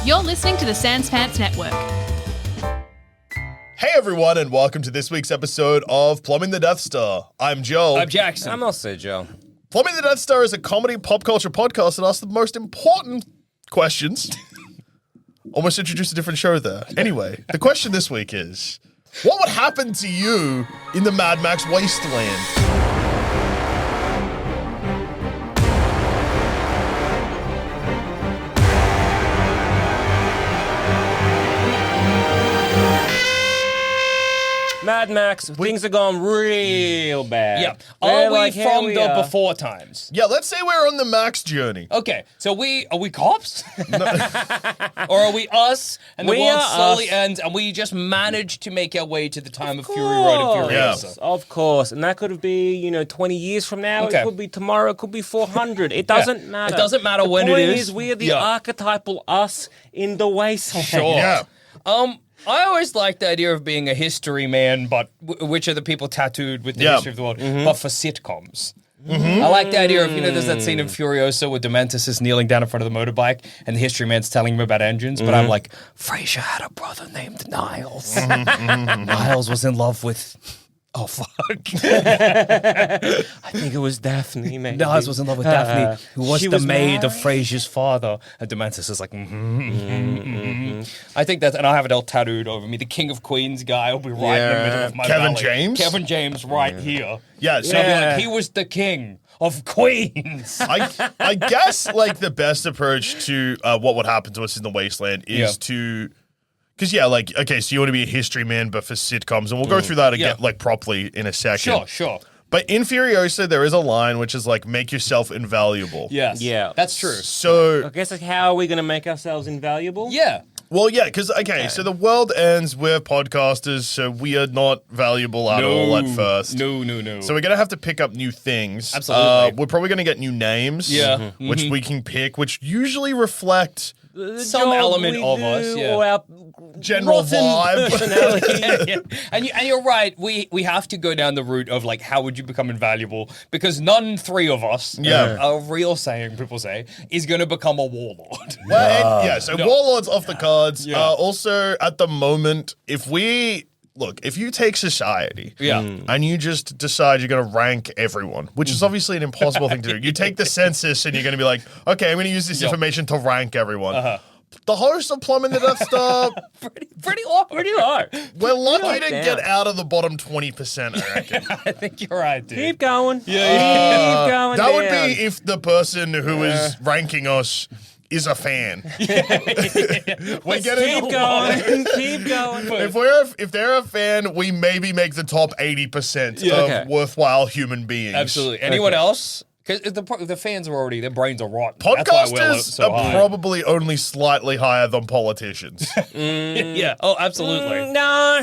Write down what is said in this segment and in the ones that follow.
You're listening to the Sans Pants Network. Hey everyone, and welcome to this week's episode of Plumbing the Death Star. I'm Joel. I'm Jackson. I'm also Joe. Plumbing the Death Star is a comedy pop culture podcast that asks the most important questions. Almost introduced a different show there. Anyway, the question this week is, what would happen to you in the Mad Max Wasteland? Mad Max, things are going real bad. Yeah. They're Are we like, here from we the are. before times? Yeah, let's say we're on the Max journey. Okay, so are we cops? Or are we us, and the We world are slowly us. ends, and we just managed to make our way to the time of Fury Road and Furiosa? Of course. And that could be, 20 years from now. Okay. It could be tomorrow. It could be 400. It doesn't matter. It doesn't matter when it The point is. is we are the Yeah. archetypal us in the wasteland. Sure. Yeah. I always liked the idea of being a history man, but which are the people tattooed with the Yeah. history of the world, but for sitcoms. I like the idea of, there's that scene in Furiosa where Dementus is kneeling down in front of the motorbike and the history man's telling him about engines, but I'm like, Frasier had a brother named Niles. Niles was in love with... Oh, fuck. I think it was Daphne, maybe. Niles was in love with Daphne, who was she the was maid of married? Frasier's father. And Dementus is like, I think that's, and I have it all tattooed over me. The King of Queens guy will be right in the middle of my Kevin belly. James? Kevin James right here. Yeah, so I'll be Yeah. like, he was the king of Queens. I guess like the best approach to what would happen to us in the wasteland is to, because okay, so you want to be a history man, but for sitcoms, and we'll go through that again like properly in a second. Sure. But in Furiosa, there is a line which is like, make yourself invaluable. Yes. Yeah. That's true. So, I guess, how are we going to make ourselves invaluable? Yeah. well, yeah, because, okay, so the world ends, we're podcasters, so we are not valuable at all at first. No. So we're going to have to pick up new things. Absolutely. We're probably going to get new names. Yeah. Which we can pick, which usually reflect The Some job element we of do, us, yeah. or our general rotten vibe. personality. And you're right. We have to go down the route of like, how would you become invaluable? Because none three of us, a real saying people say, is going to become a warlord. Well, so Warlord's off the cards. Yeah. Also, at the moment, if you take society and you just decide you're going to rank everyone, which is obviously an impossible thing to do. You take the census and you're going to be like, okay, I'm going to use this information to rank everyone. The host of Plumbing the Death Star, Pretty low. we're lucky to down. get out of the bottom 20%, I reckon. I think you're right, dude. Keep going. Keep going That would down. be if the person who is ranking us is a fan. We're getting Keep going. Keep going. If they're a fan, we maybe make the top 80% of Okay. worthwhile human beings. Absolutely. Anyone else? Because the fans are already, their brains are rotten. That's why we're Podcasters so are high. probably only slightly higher than politicians. Yeah. Oh, absolutely. No,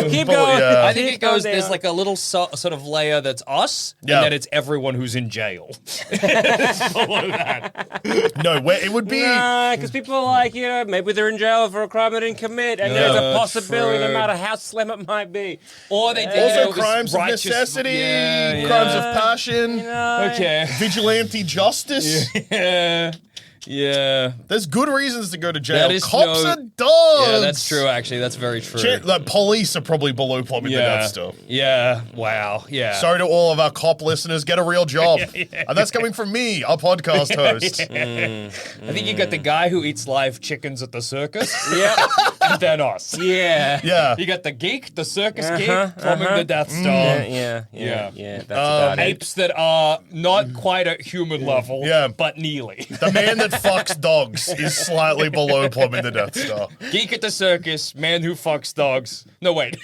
keep But, going. yeah. I think Keep it goes, going there's down. like a little sort of layer that's us, Yeah. and then it's everyone who's in jail. Below that. No, it would be. Because people are like, maybe they're in jail for a crime they didn't commit, and there's a possibility, true. no matter how slim it might be. Or they did Also, it was crimes of righteous- necessity, Yeah, crimes of passion, Okay. vigilante justice. Yeah. There's good reasons to go to jail. That is Cops no- are dogs. Yeah, that's true, actually. That's very true. The police are probably below Plumbing the Death Star. Yeah. Wow. Yeah. Sorry to all of our cop listeners. Get a real job. And that's coming from me, a podcast host. I think you got the guy who eats live chickens at the circus. Yeah. And then us. Yeah. Yeah. You got the geek, the circus geek, plumbing the Death Star. Yeah. Yeah. That's about it. Apes that are not quite at human level, but nearly. The man that fucks dogs is slightly below Plumbing the Death Star. Geek at the circus, man who fucks dogs. No, wait.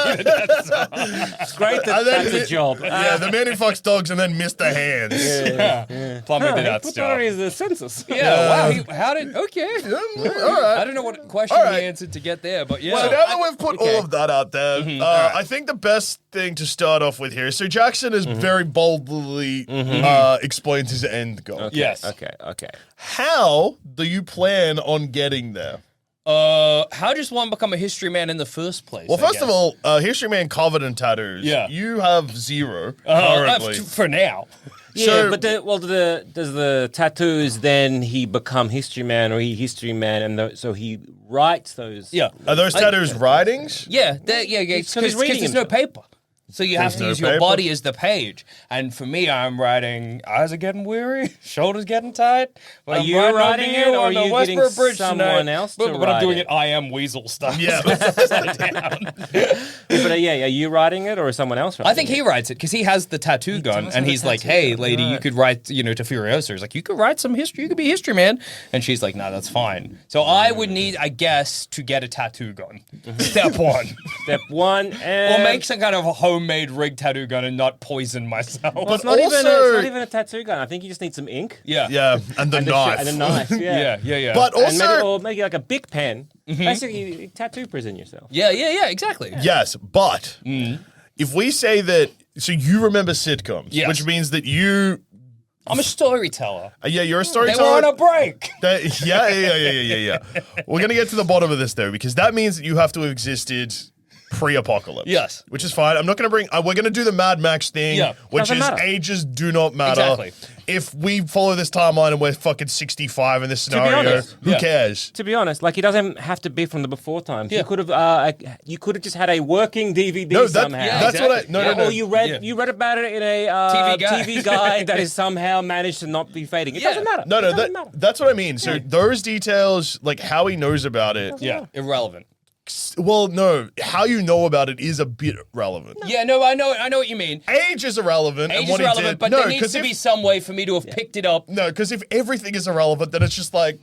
It's great that And then that's a job. Yeah, the man who fucks dogs and then Mr. Hands. Plumbing the He Death put Star. that on his census. Yeah, wow. How did... Okay. All right. I don't know what question All right. he answered to get there, but yeah. So now that we've put all of that out there, I think the best thing to start off with here, so Jackson has very boldly explained his end goal. Yes. Okay. How do you plan on getting there? How does one become a history man in the first place? Well, I first of guess? all, History Man covered in tattoos. Yeah. You have zero currently. For now. Yeah, So- but does the tattoos then he become history man or he history man, and so he writes those? Yeah. Are those tattoos writings? Yeah, It's 'cause because he's reading there's no himself. paper. So you have to no use your paper. body as the page. And for me, I'm writing, eyes are getting weary, shoulders getting tight. But Are I'm you riding on writing you it, or on are the you Westboro getting Bridge someone tonight. else but, to but I'm write doing it? it I am Weasel style. Yeah. Upside down. But are you writing it or is someone else writing I think he writes it because he has the tattoo gun, does and have a he's like, tattoo "Hey, gun, lady, you right. could write, to Furiosa." He's like, "You could write some history. You could be a history man," and she's like, "No, that's fine." So I would need, I guess, to get a tattoo gun. Step one, Step one, and or make some kind of a homemade rig tattoo gun and not poison myself. Well, it's not also- even a tattoo gun. I think you just need some ink. yeah, Yeah, and the And knife. and a knife. Yeah. yeah. But And maybe, also, or maybe like a big pen. Basically, you tattoo prison yourself. yeah, exactly. yes, but if we say that, so you remember sitcoms, Yes. which means that you, I'm a storyteller. yeah, you're a They were storyteller. on a break. Yeah. We're gonna get to the bottom of this though, because that means that you have to have existed pre-apocalypse. Yes. Which is fine. I'm not gonna bring. We're gonna do the Mad Max thing, Yeah. which Doesn't is matter. ages do not matter. Exactly. If we follow this timeline and we're fucking 65 in this scenario, honest, who yeah. cares? To be honest, like, it doesn't have to be from the before times. Yeah. You could have just had a working DVD No, that, somehow. Yeah, that's what I. exactly. No, Yeah. no, no. Or you read about it in a TV guide. guide that has somehow managed to not be fading. It doesn't matter. No, It doesn't matter. that's what I mean. So those details, like how he knows about it. Yeah, irrelevant. Well, no, how you know about it is a bit relevant. Yeah, no, I know what you mean. Age is irrelevant, Age and is what he relevant, did. but No, there needs 'cause to if- be some way for me to have picked it up. No, because if everything is irrelevant, then it's just like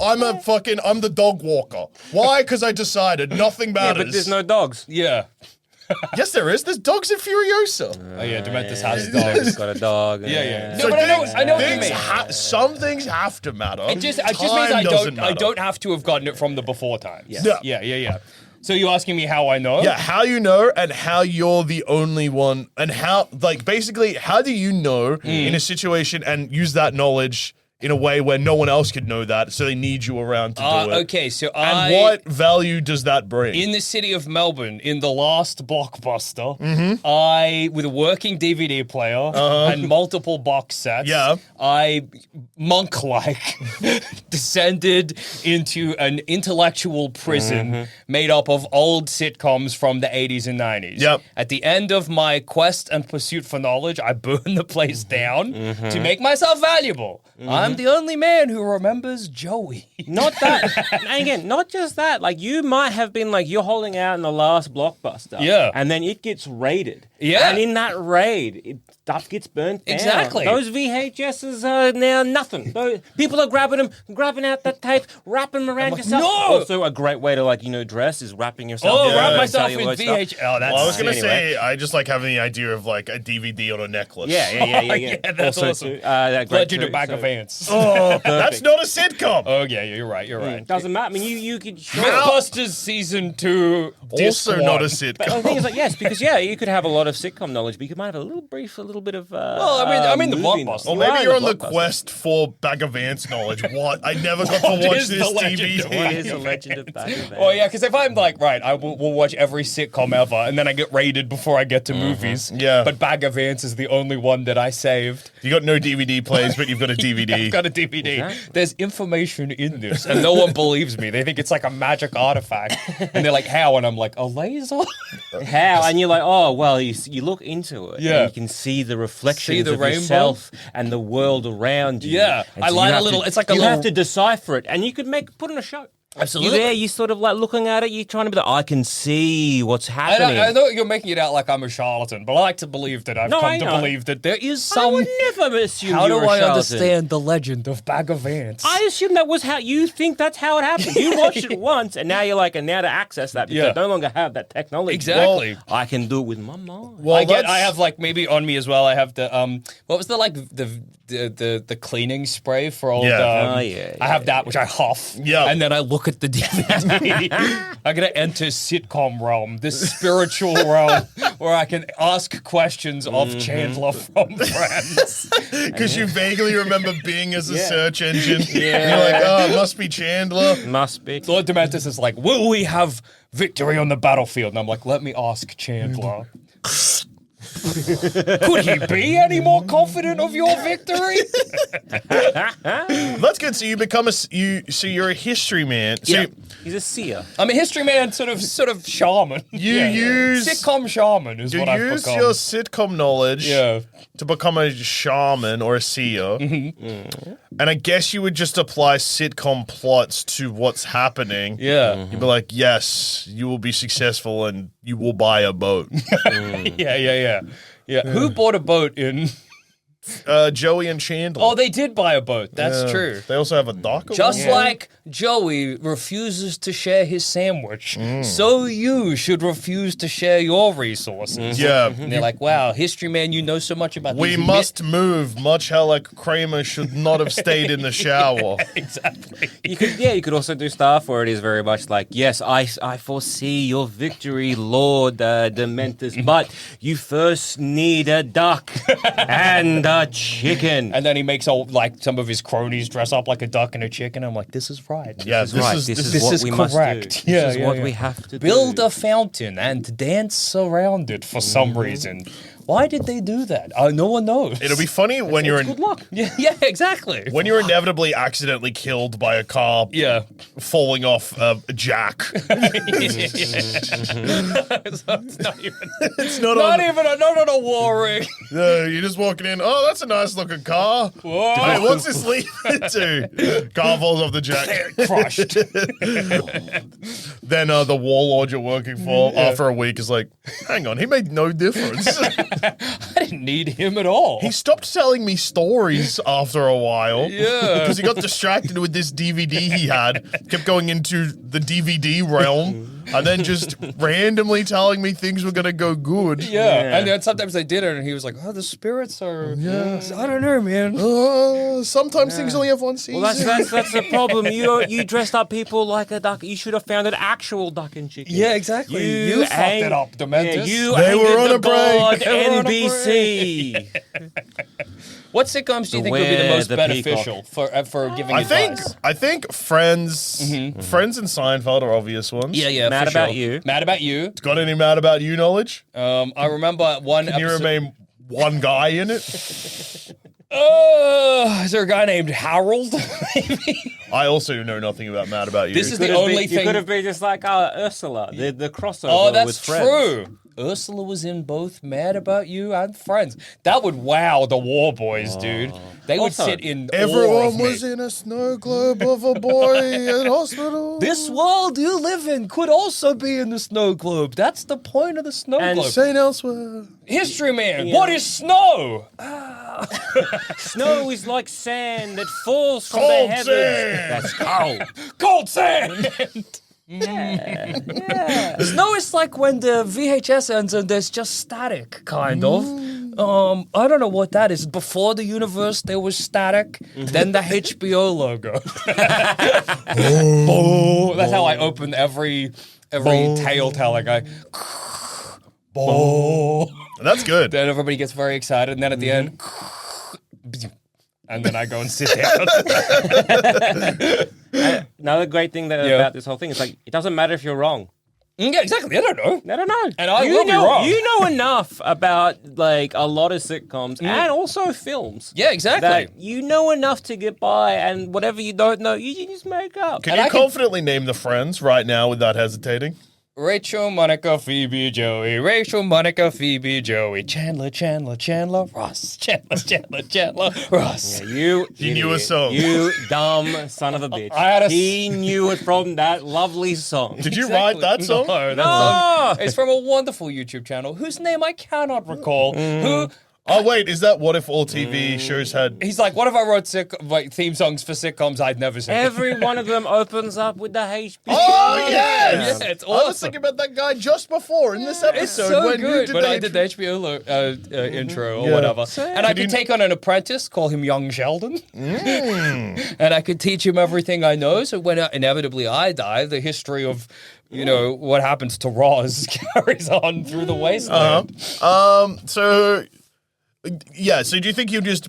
I'm the dog walker. Why? Because I decided nothing Yeah, matters. but there's no dogs. Yeah. Yes, there is. There's dogs in Furiosa. Oh yeah, Dementus has He's dogs. got a dog. Yeah. So No, but I know what you things mean. some things have to matter. It just Time means I doesn't don't matter. have to have gotten it from the before times. Yeah. Yeah. So you're asking me how I know? Yeah, how you know and how you're the only one, and how, like, basically, how do you know in a situation and use that knowledge in a way where no one else could know that, so they need you around to do it? Okay, so And what value does that bring? in the city of Melbourne, in the last blockbuster, Mm-hmm. I, with a working DVD player and multiple box sets, Yeah. I, monk-like, descended into an intellectual prison made up of old sitcoms from the 80s and 90s. Yep. At the end of my quest and pursuit for knowledge, I burned the place down to make myself valuable. I'm the only man who remembers Joey. Not that. And again, not just that. Like, you might have been like, you're holding out in the last blockbuster. Yeah. And then it gets raided. Yeah. And in that raid, stuff gets burnt down. Exactly. Those VHSs are now nothing. People are grabbing out that tape, wrapping them around yourself. no! Also, a great way to, dress is wrapping yourself. Oh, down wrap and myself in celluloid stuff. VH. Oh, that's Well, I was gonna Anyway. say, I just like having the idea of like a DVD on a necklace. Yeah. Yeah, that's also, awesome. that great Legend too, of Bag so- of Ants. Oh, that's not a sitcom. Oh yeah, you're right. You're right. Doesn't matter. I mean, you could. Mythbusters season 2. Also disc not a one. sitcom. But the thing is, like, yes, because you could have a lot of sitcom knowledge, but you might have a little bit of. Well, I mean the movie blockbuster. knowledge. Or maybe Right, you're on the blockbuster. quest for Bag of Ants knowledge. What? I never got What to watch is the this Legend of DVD. What is a legend of Bag of Ants? Oh yeah, because if I'm like, right, I will watch every sitcom ever, and then I get raided before I get to movies. Yeah. But Bag of Ants is the only one that I saved. You got no DVD plays, but you've got a DVD. I've got a DVD. Exactly. There's information in this, and no one believes me. They think it's like a magic artifact, and they're like, "How?" And I'm like, "A laser." How? And you're like, oh, well, you look into it. Yeah. And you can see the reflections See the of rainbow? yourself and the world around you. Yeah. And I so light you a have little- to- it's like a you little- have to decipher it, and you could put on a show. Absolutely. You're there, you sort of like looking at it, you're trying to be like, I can see what's I happening. know you're making it out like I'm a charlatan, but I like to believe that I've No, come I to know. believe that there is I some. would never assume How you're do a I charlatan. understand the legend of Bag of Ants? I assume that was how you think that's how it happened. You watched it once, and now you're like, and now to access that, because Yeah. I no longer have that technology. Exactly. Well, I can do it with my mind. Well, I have like maybe on me as well. I have the what was the cleaning spray for old. Yeah. Oh, yeah, I have that which I huff. Yeah. And then I look at the DVD. I'm gonna enter sitcom realm, this spiritual realm where I can ask questions of Chandler from Friends. Because you vaguely remember Bing as a search engine. Yeah. You're like, oh, it must be Chandler. Must be. Lord Dementus is like, "Will we have victory on the battlefield?" And I'm like, "Let me ask Chandler." Could he be any more confident of your victory? That's good. So you become so you're a history man. So Yeah. He's a seer. I'm a history man, sort of shaman. You use sitcom shaman is you what I've use become. your sitcom knowledge Yeah. to become a shaman or a seer. Mm-hmm. And I guess you would just apply sitcom plots to what's happening. Yeah. You'd be like, yes, you will be successful and you will buy a boat. Yeah. Who bought a boat in? Joey and Chandler. Oh, they did buy a boat. That's true. They also have a dock. Just like Joey refuses to share his sandwich, so you should refuse to share your resources. Yeah. And they're like, wow, history man, you know so much about We these must move, much how like Kramer should not have stayed in the shower. Exactly. You could also do stuff where it is very much like, yes, I foresee your victory, Lord Dementus, but you first need a duck and a chicken. And then he makes all like some of his cronies dress up like a duck and a chicken. I'm like, this is right. Yeah, This is what we must correct. do. Yeah, This is yeah, what yeah. we have to Build do. a fountain and dance around it for some reason. Why did they do that? No one knows. It'll be funny when you're Good luck. Yeah, exactly. when you're inevitably accidentally killed by a car Yeah. falling off a jack. So it's not even, It's not not on. on a war ring. You're just walking in. Oh, that's a nice looking car. Whoa. Hey, what's this lead to? Car falls off the jack. Crushed. Then the warlord you're working for after a week is like, hang on, he made no difference. I didn't need him at all. He stopped telling me stories after a while. Yeah. Because he got distracted with this DVD he had, kept going into the DVD realm, and then just randomly telling me things were going to go good. Yeah. And then sometimes they did it, and he was like, "Oh, the spirits are." Yeah, I don't know, man. Sometimes things only have one season. Well, that's the problem. You dressed up people like a duck. You should have found an actual duck and chicken. Yeah, exactly. You fucked it up, Dementus. They were on the a break. god They were on a NBC. What sitcoms do you think would be the Beware most the beneficial for giving advice? I think Friends, Friends and Seinfeld are obvious ones. Yeah, Mad for About sure. You. Mad About You. Got any Mad About You knowledge? I remember one Can you episode. remain one guy in it? Is there a guy named Harold? Maybe. I also know nothing about Mad About You. This is the only You thing. could have been just like Ursula, the crossover Oh, with that's Friends. true. Ursula was in both Mad About You and Friends. That would wow the Warboys, dude. They would Also, sit in awe Everyone of me. was in a snow globe of a boy in hospital. This world you live in could also be in the snow globe. That's the point of the snow And globe. Saint elsewhere. History man, Yeah. what is snow? Snow is like sand that falls from Cold the heavens. sand. That's cold. Cold sand. Yeah. Snow is like when the VHS ends and there's just static, kind of. I don't know what that is. Before the universe, there was static. Then the HBO logo. Oh, that's how I open every tale telling. That's good. Then everybody gets very excited, and then at the end, and then I go and sit down. Another great thing about this whole thing is like it doesn't matter if you're wrong. Yeah, exactly. I don't know. I don't know. And I you will be know, wrong. You know enough about like a lot of sitcoms and also films. Yeah, exactly. That you know enough to get by, and whatever you don't know, you just make up. Can And you I can- confidently name the friends right now without hesitating? Rachel, Monica, Phoebe, Joey. Rachel, Monica, Phoebe, Joey. Chandler, Ross. Chandler, Ross. You He knew a idiot. song. You dumb son of a bitch. I had a He knew it from that lovely song. Did you write that song? No, that No! song is from a wonderful YouTube channel whose name I cannot recall. Who Oh, wait, is that What If All TV shows had... he's like, what if I wrote theme songs for sitcoms I'd never seen? Every one of them opens up with the HBO. Oh, yes! Yeah, it's I was awesome. thinking about that guy just before in this episode. It's so when good. You When did I did the HBO intro or Yeah. whatever. And I Could could you- take on an apprentice, call him Young Sheldon. And I could teach him everything I know. So when inevitably I die, the history of, what happens to Roz carries on through the wasteland. So do you think you just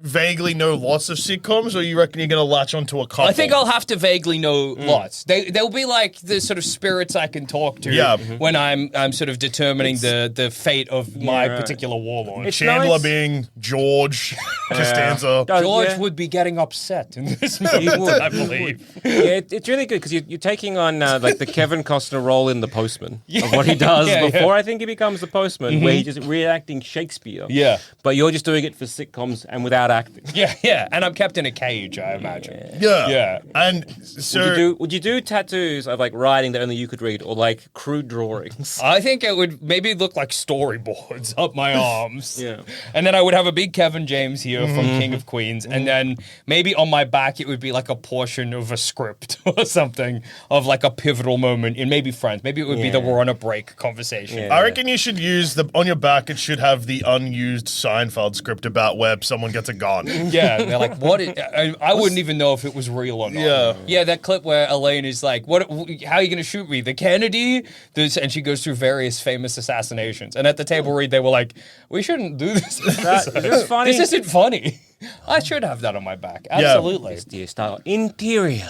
vaguely know lots of sitcoms, or you reckon you're going to latch onto a couple? I think I'll have to vaguely know lots. They'll be like the sort of spirits I can talk to when I'm sort of determining the fate of my particular warlord. It's Chandler nice. being George Costanza. George would be getting upset in this movie, I believe. Yeah, it's really good because you're taking on like the Kevin Costner role in The Postman of what he does before I think he becomes the postman, where he's just reenacting Shakespeare. Yeah. But you're just doing it for sitcoms and without acting. Yeah, and I'm kept in a cage, I imagine. Yeah. And so... Would you do tattoos of like writing that only you could read, or like crude drawings? I think it would maybe look like storyboards up my arms. Yeah. And then I would have a big Kevin James here from King of Queens. And then maybe on my back it would be like a portion of a script or something of like a pivotal moment in maybe Friends. Maybe it would be the we're on a break conversation. I reckon you should use on your back, it should have the unused Seinfeld script about where someone gets a gun. Yeah, they're like, what? I wouldn't even know if it was real or not. Yeah, that clip where Elaine is like, "What? How are you going to shoot me? The Kennedy?" And she goes through various famous assassinations. And at the table read, they were like, "We shouldn't do this. Is this funny? This isn't funny." I should have that on my back. Absolutely. It's dear style. Interior.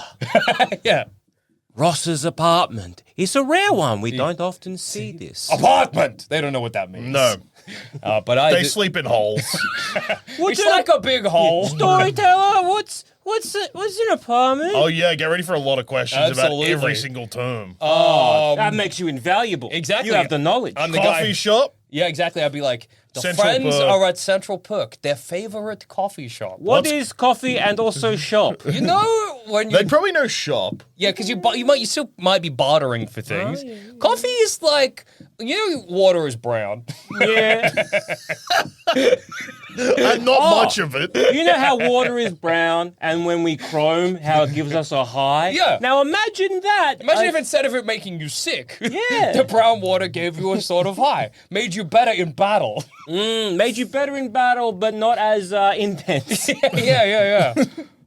Yeah. Ross's apartment. It's a rare one. We don't often see this. Apartment. They don't know what that means. No. But They sleep in holes. It's like a big hole. Storyteller, what's an apartment? Oh, yeah, get ready for a lot of questions Absolutely. about every single term. That makes you invaluable. Exactly. You have the knowledge. I'm the Coffee guy. shop? Yeah, exactly. I'd be like, the Central friends Perk. are at Central Perk, their favorite coffee shop. What is coffee and also shop? You know when you They'd probably know shop. yeah, because you still might be bartering for things. Coffee is like water is brown. Yeah. And not much of it. You know how water is brown and when we chrome, how it gives us a high? Yeah. Now imagine that. Imagine if instead of it making you sick, Yeah. the brown water gave you a sort of high, made you better in battle. Made you better in battle, but not as intense. yeah.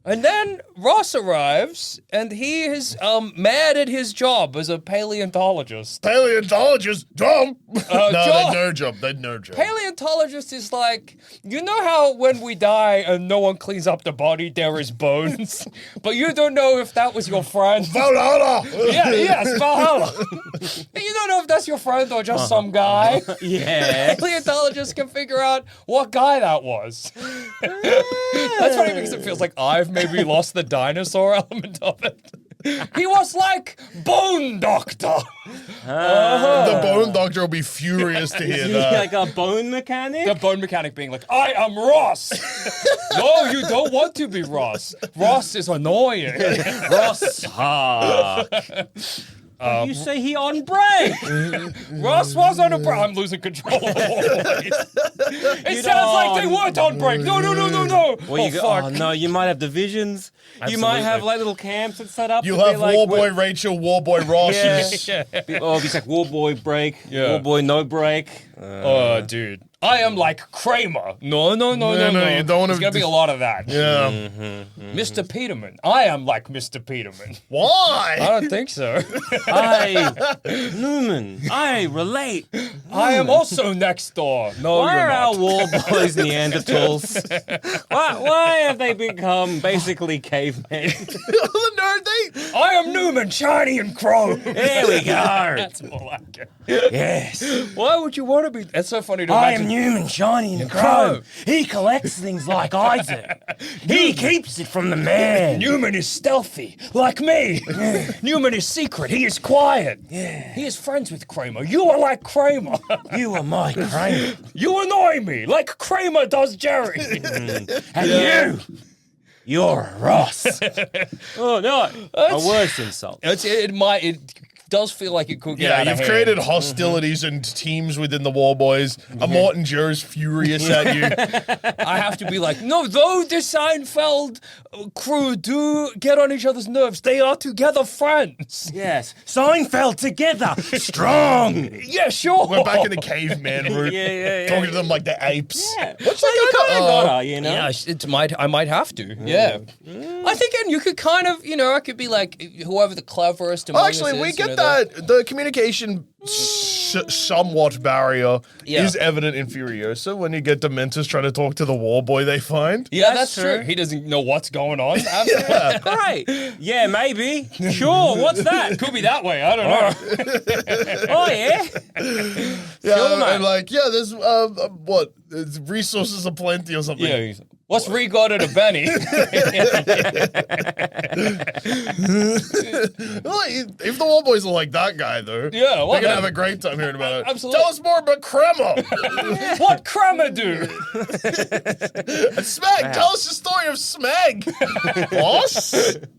And then Ross arrives, and he is mad at his job as a paleontologist. Paleontologist? Dumb. No, Joel- they'd no job. Paleontologist is like, you know how when we die and no one cleans up the body, there is bones? But you don't know if that was your friend. Valhalla! Yes, Valhalla. You don't know if that's your friend or just some guy. Yeah. Paleontologists can figure out what guy that was. That's funny because it feels like I've maybe lost the dinosaur element of it. He was like Bone Doctor. The bone doctor will be furious to hear that. Like a bone mechanic? The bone mechanic being like, I am Ross. No, you don't want to be Ross. Ross is annoying. Ross. You say he on break. Ross was on a break. I'm losing control of the whole place. It sounds like they weren't on break. No. Oh no, you might have divisions. You might have like little camps that set up. You'll to be have like, Warboy Rachel, Warboy Ross. Yeah. Oh, it's like Warboy break, Warboy no break. Oh, dude. I am like Kramer. No. you don't wanna- There's going to be a lot of that. Yeah. Mr. Peterman. I am like Mr. Peterman. Why? I don't think so. Newman, I relate. I am also next door. No, Why you're are our not. warboys Neanderthals? Why have they become basically cavemen? I am Newman, shiny and chrome. There we go. That's more like it. Yes. Why would you want to be? That's so funny to I imagine. am Newman, shiny and Chrome. chrome. He collects things like I do. He keeps it from the man. Newman is stealthy, like me. Newman is secret. He is quiet. He is friends with Kramer. You are like Kramer. You are my Kramer. You annoy me, like Kramer does Jerry. And you're a Ross. Oh no, a worse insult. It does feel like it could get Yeah, out of you've hand. created hostilities and teams within the Warboys. A Morton Joe's furious at you. I have to be like, no, though the Seinfeld crew do get on each other's nerves, they are together friends. Yes, Seinfeld together, strong. Yeah, sure. We're back in the caveman route. Yeah. Talking to them like the apes. Yeah. What's that? You kind of gotta, you know. Yeah, I might have to. Yeah. I think, and you could kind of, I could be like, whoever the cleverest among us Actually, is, we get the- that. The communication somewhat barrier Yeah. is evident in Furiosa when you get Dementors trying to talk to the warboy they find. Yeah, that's true. true. He doesn't know what's going on. Yeah. Right. Yeah, maybe. Sure, what's that? Could be that way. I don't know. Oh, yeah? Yeah, Sure, mate. and there's resources aplenty or something. Yeah. What's regarded a Benny? Well, if the warboys are like that guy, though, Yeah, they're well, gonna then- have a great time hearing about it. Absolutely. Tell us more about Kremmer. What Kramer do? Smeg, tell us the story of Smeg. Boss?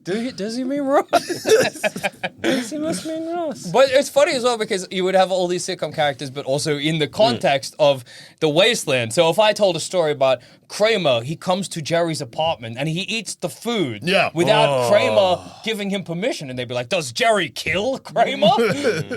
Does he mean Ross? He must mean Ross. But it's funny as well because you would have all these sitcom characters, but also in the context of the wasteland. So if I told a story about Kramer, he comes to Jerry's apartment and he eats the food without Kramer giving him permission. And they'd be like, does Jerry kill Kramer?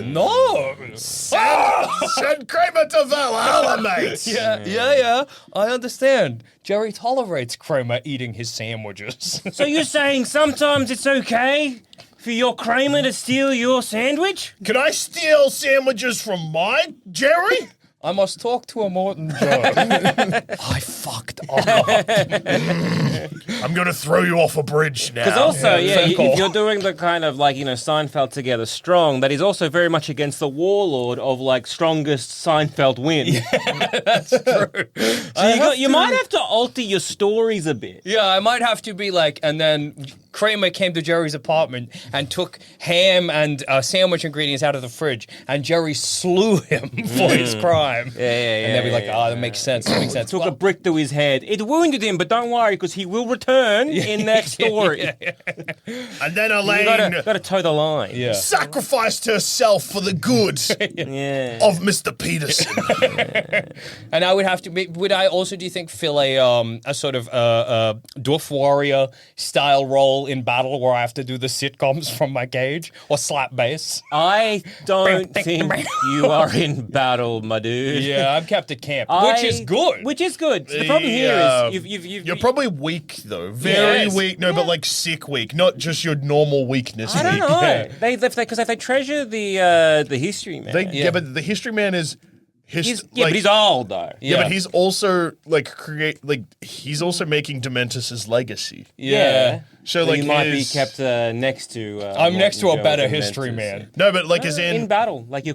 No. Send Kramer to Valhalla, mate. Yeah. I understand. Jerry tolerates Kramer eating his sandwiches. So you're saying sometimes it's okay for your Kramer to steal your sandwich? Can I steal sandwiches from my Jerry? I must talk to a Morton Joe. I fucked up. I'm gonna throw you off a bridge now. Because also, phone call. if you're doing the kind of Seinfeld together strong, that is also very much against the warlord of strongest Seinfeld win. That's true. So you might have to alter your stories a bit. Yeah, I might have to be like, and then Kramer came to Jerry's apartment and took ham and sandwich ingredients out of the fridge, and Jerry slew him for his crime. Yeah. And they'd be like, that makes sense. That makes sense. Took a brick to his head. It wounded him, but don't worry, because he will return in next story. And then You Elaine gotta toe the line. Yeah. sacrificed herself for the good Yeah. of Mr. Peterson. And I would have to. Would I also, do you think, fill a sort of dwarf warrior style role in battle where I have to do the sitcoms from my cage or slap bass? I don't think you are in battle, my dude. Yeah, I'm kept at camp, which is good. Which is good. The problem here is You're probably weak though, very Yes. weak. No, but sick weak, not just your normal weakness. I don't weak. know. Because if they treasure the history, man. But the history man is. But he's old though. Yeah, but he's also he's also making Dementus's legacy. Yeah. So he might be kept next to. I'm next to a Joel better Dementus. history man. No, but as In in battle, you're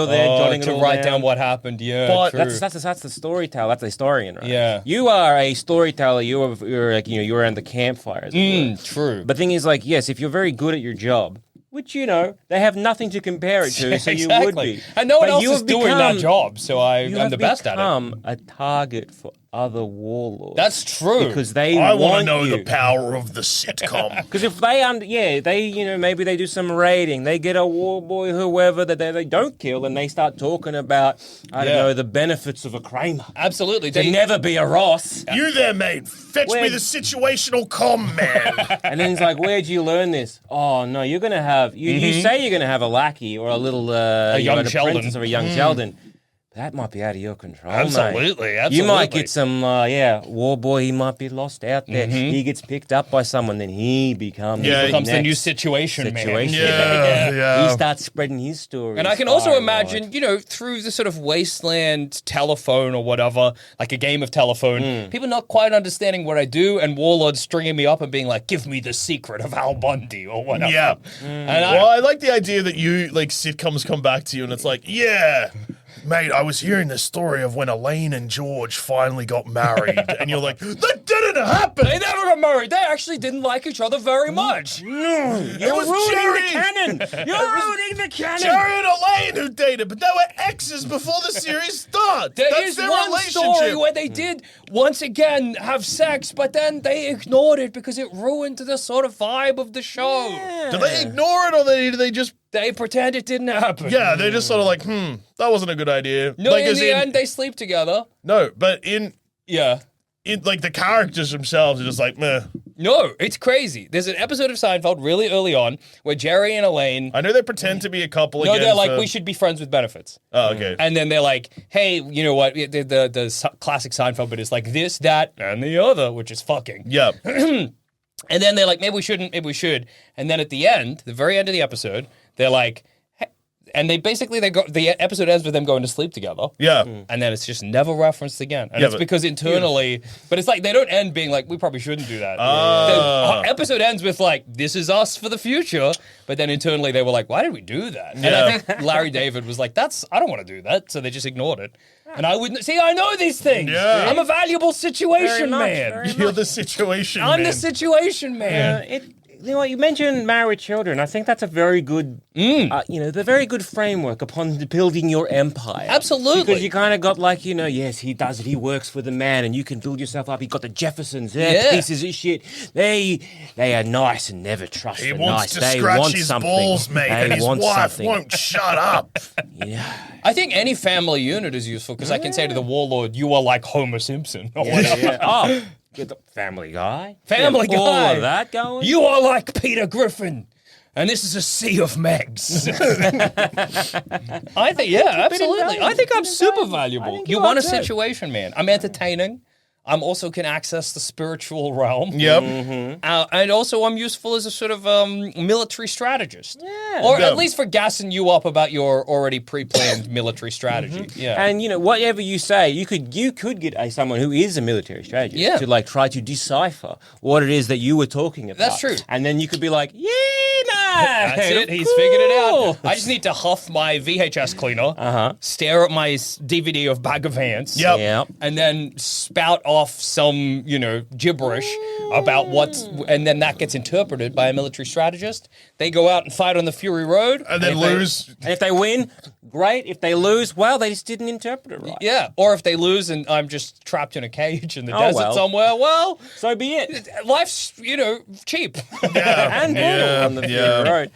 there jotting it To all write down what happened. Yeah, But true. That's the storyteller. That's the historian, right? Yeah. You are a storyteller. You're you're around the campfire. As it were. True. But the thing is, yes, if you're very good at your job, which they have nothing to compare it to, so you would be. And no one But else you is have doing that become- job, so I'm You have the best at it. become a target for other warlords. That's true. because they I want want to know you. the power of the sitcom. Because if they maybe they do some raiding, they get a warboy, whoever that they don't kill, and they start talking about, I don't Yeah. know, the benefits of a Kramer. Absolutely. To never be a Ross. You there, mate? Fetch me Where- the situational comm, man. And then it's like, where'd you learn this? Oh no, you're gonna have you say you're gonna have a lackey or a little young an Sheldon. apprentice or a young Sheldon. That might be out of your control, Absolutely, mate. You might get some, war boy. He might be lost out there. He gets picked up by someone, then he becomes Yeah, becomes the new next situation man. Yeah. He starts spreading his story. And I can also imagine, through the sort of wasteland telephone or whatever, like a game of telephone, people not quite understanding what I do, and warlords stringing me up and being like, "Give me the secret of Al Bundy" or whatever. Yeah. And Well, I like the idea that you sitcoms come back to you and it's like, yeah. Mate, I was hearing the story of when Elaine and George finally got married, and you're like, that didn't happen. they never got married. They actually didn't like each other very much. You're It was ruining Jerry. the canon. You're ruining the canon. Jerry and Elaine who dated, but they were exes before the series started. There That's is their one relationship. story where they did once again have sex, but then they ignored it because it ruined the sort of vibe of the show. Do they ignore it, or do they just? They pretend it didn't happen. Yeah, they're just sort of like, that wasn't a good idea. No, in as the end, they sleep together. No, but in Yeah. the characters themselves are just like, meh. No, it's crazy. There's an episode of Seinfeld really early on where Jerry and Elaine. I know they pretend to be a couple No, again. they're like, for- we should be friends with benefits. Oh, okay. And then they're like, hey, you know what? The classic Seinfeld bit is like this, that, and the other, which is fucking. Yeah. And then they're like, maybe we shouldn't, maybe we should. And then at the end, the very end of the episode, they're like, And they go. The episode ends with them going to sleep together. Yeah. And then it's just never referenced again. And Yeah, it's but- because internally, but it's like they don't end being like, we probably shouldn't do that. Ah. The episode ends with like, this is us for the future. But then internally they were like, why did we do that? And Yeah. I think Larry David was like, I don't want to do that. So they just ignored it. And I wouldn't see. I know these things. Yeah. I'm a valuable situation much, man. very You're the situation, I'm man. the situation man. You know what, you mentioned married children. I think that's a very good, the very good framework upon building your empire. Absolutely. Because you kind of got like, yes, he does it. He works for the man, and you can build yourself up. You got the Jeffersons. They're Yeah. pieces of shit. They are nice and never trust He the wants nice. to They scratch want his something. balls, mate, They and his want wife something. won't shut up. Yeah. I think any family unit is useful because I can say to the warlord, you are like Homer Simpson. Or whatever. Yeah. Oh, get the Family Guy. Family Get all Guy. of that going. You are like Peter Griffin, and this is a sea of Megs. I think, absolutely. I think I'm super valuable. You want a situation, man. I'm entertaining. I'm also can access the spiritual realm. Yep. And also I'm useful as a sort of military strategist. Yeah. Or Yeah. at least for gassing you up about your already pre-planned military strategy. Yeah. And whatever you say, you could get someone who is a military strategist Yeah. to like try to decipher what it is that you were talking about. That's true. And then you could be like, yeah, That's it. He's figured it out. I just need to huff my VHS cleaner, stare at my DVD of Bag of Ants, Yep. Yeah. and then spout off some, gibberish about and then that gets interpreted by a military strategist. They go out and fight on the Fury Road. And then lose. And if they win, great. If they lose, well, they just didn't interpret it right. Yeah, or if they lose and I'm just trapped in a cage in the Oh, desert well. somewhere, well, So be it. life's, cheap. Yeah. And brutal on the Fury Road.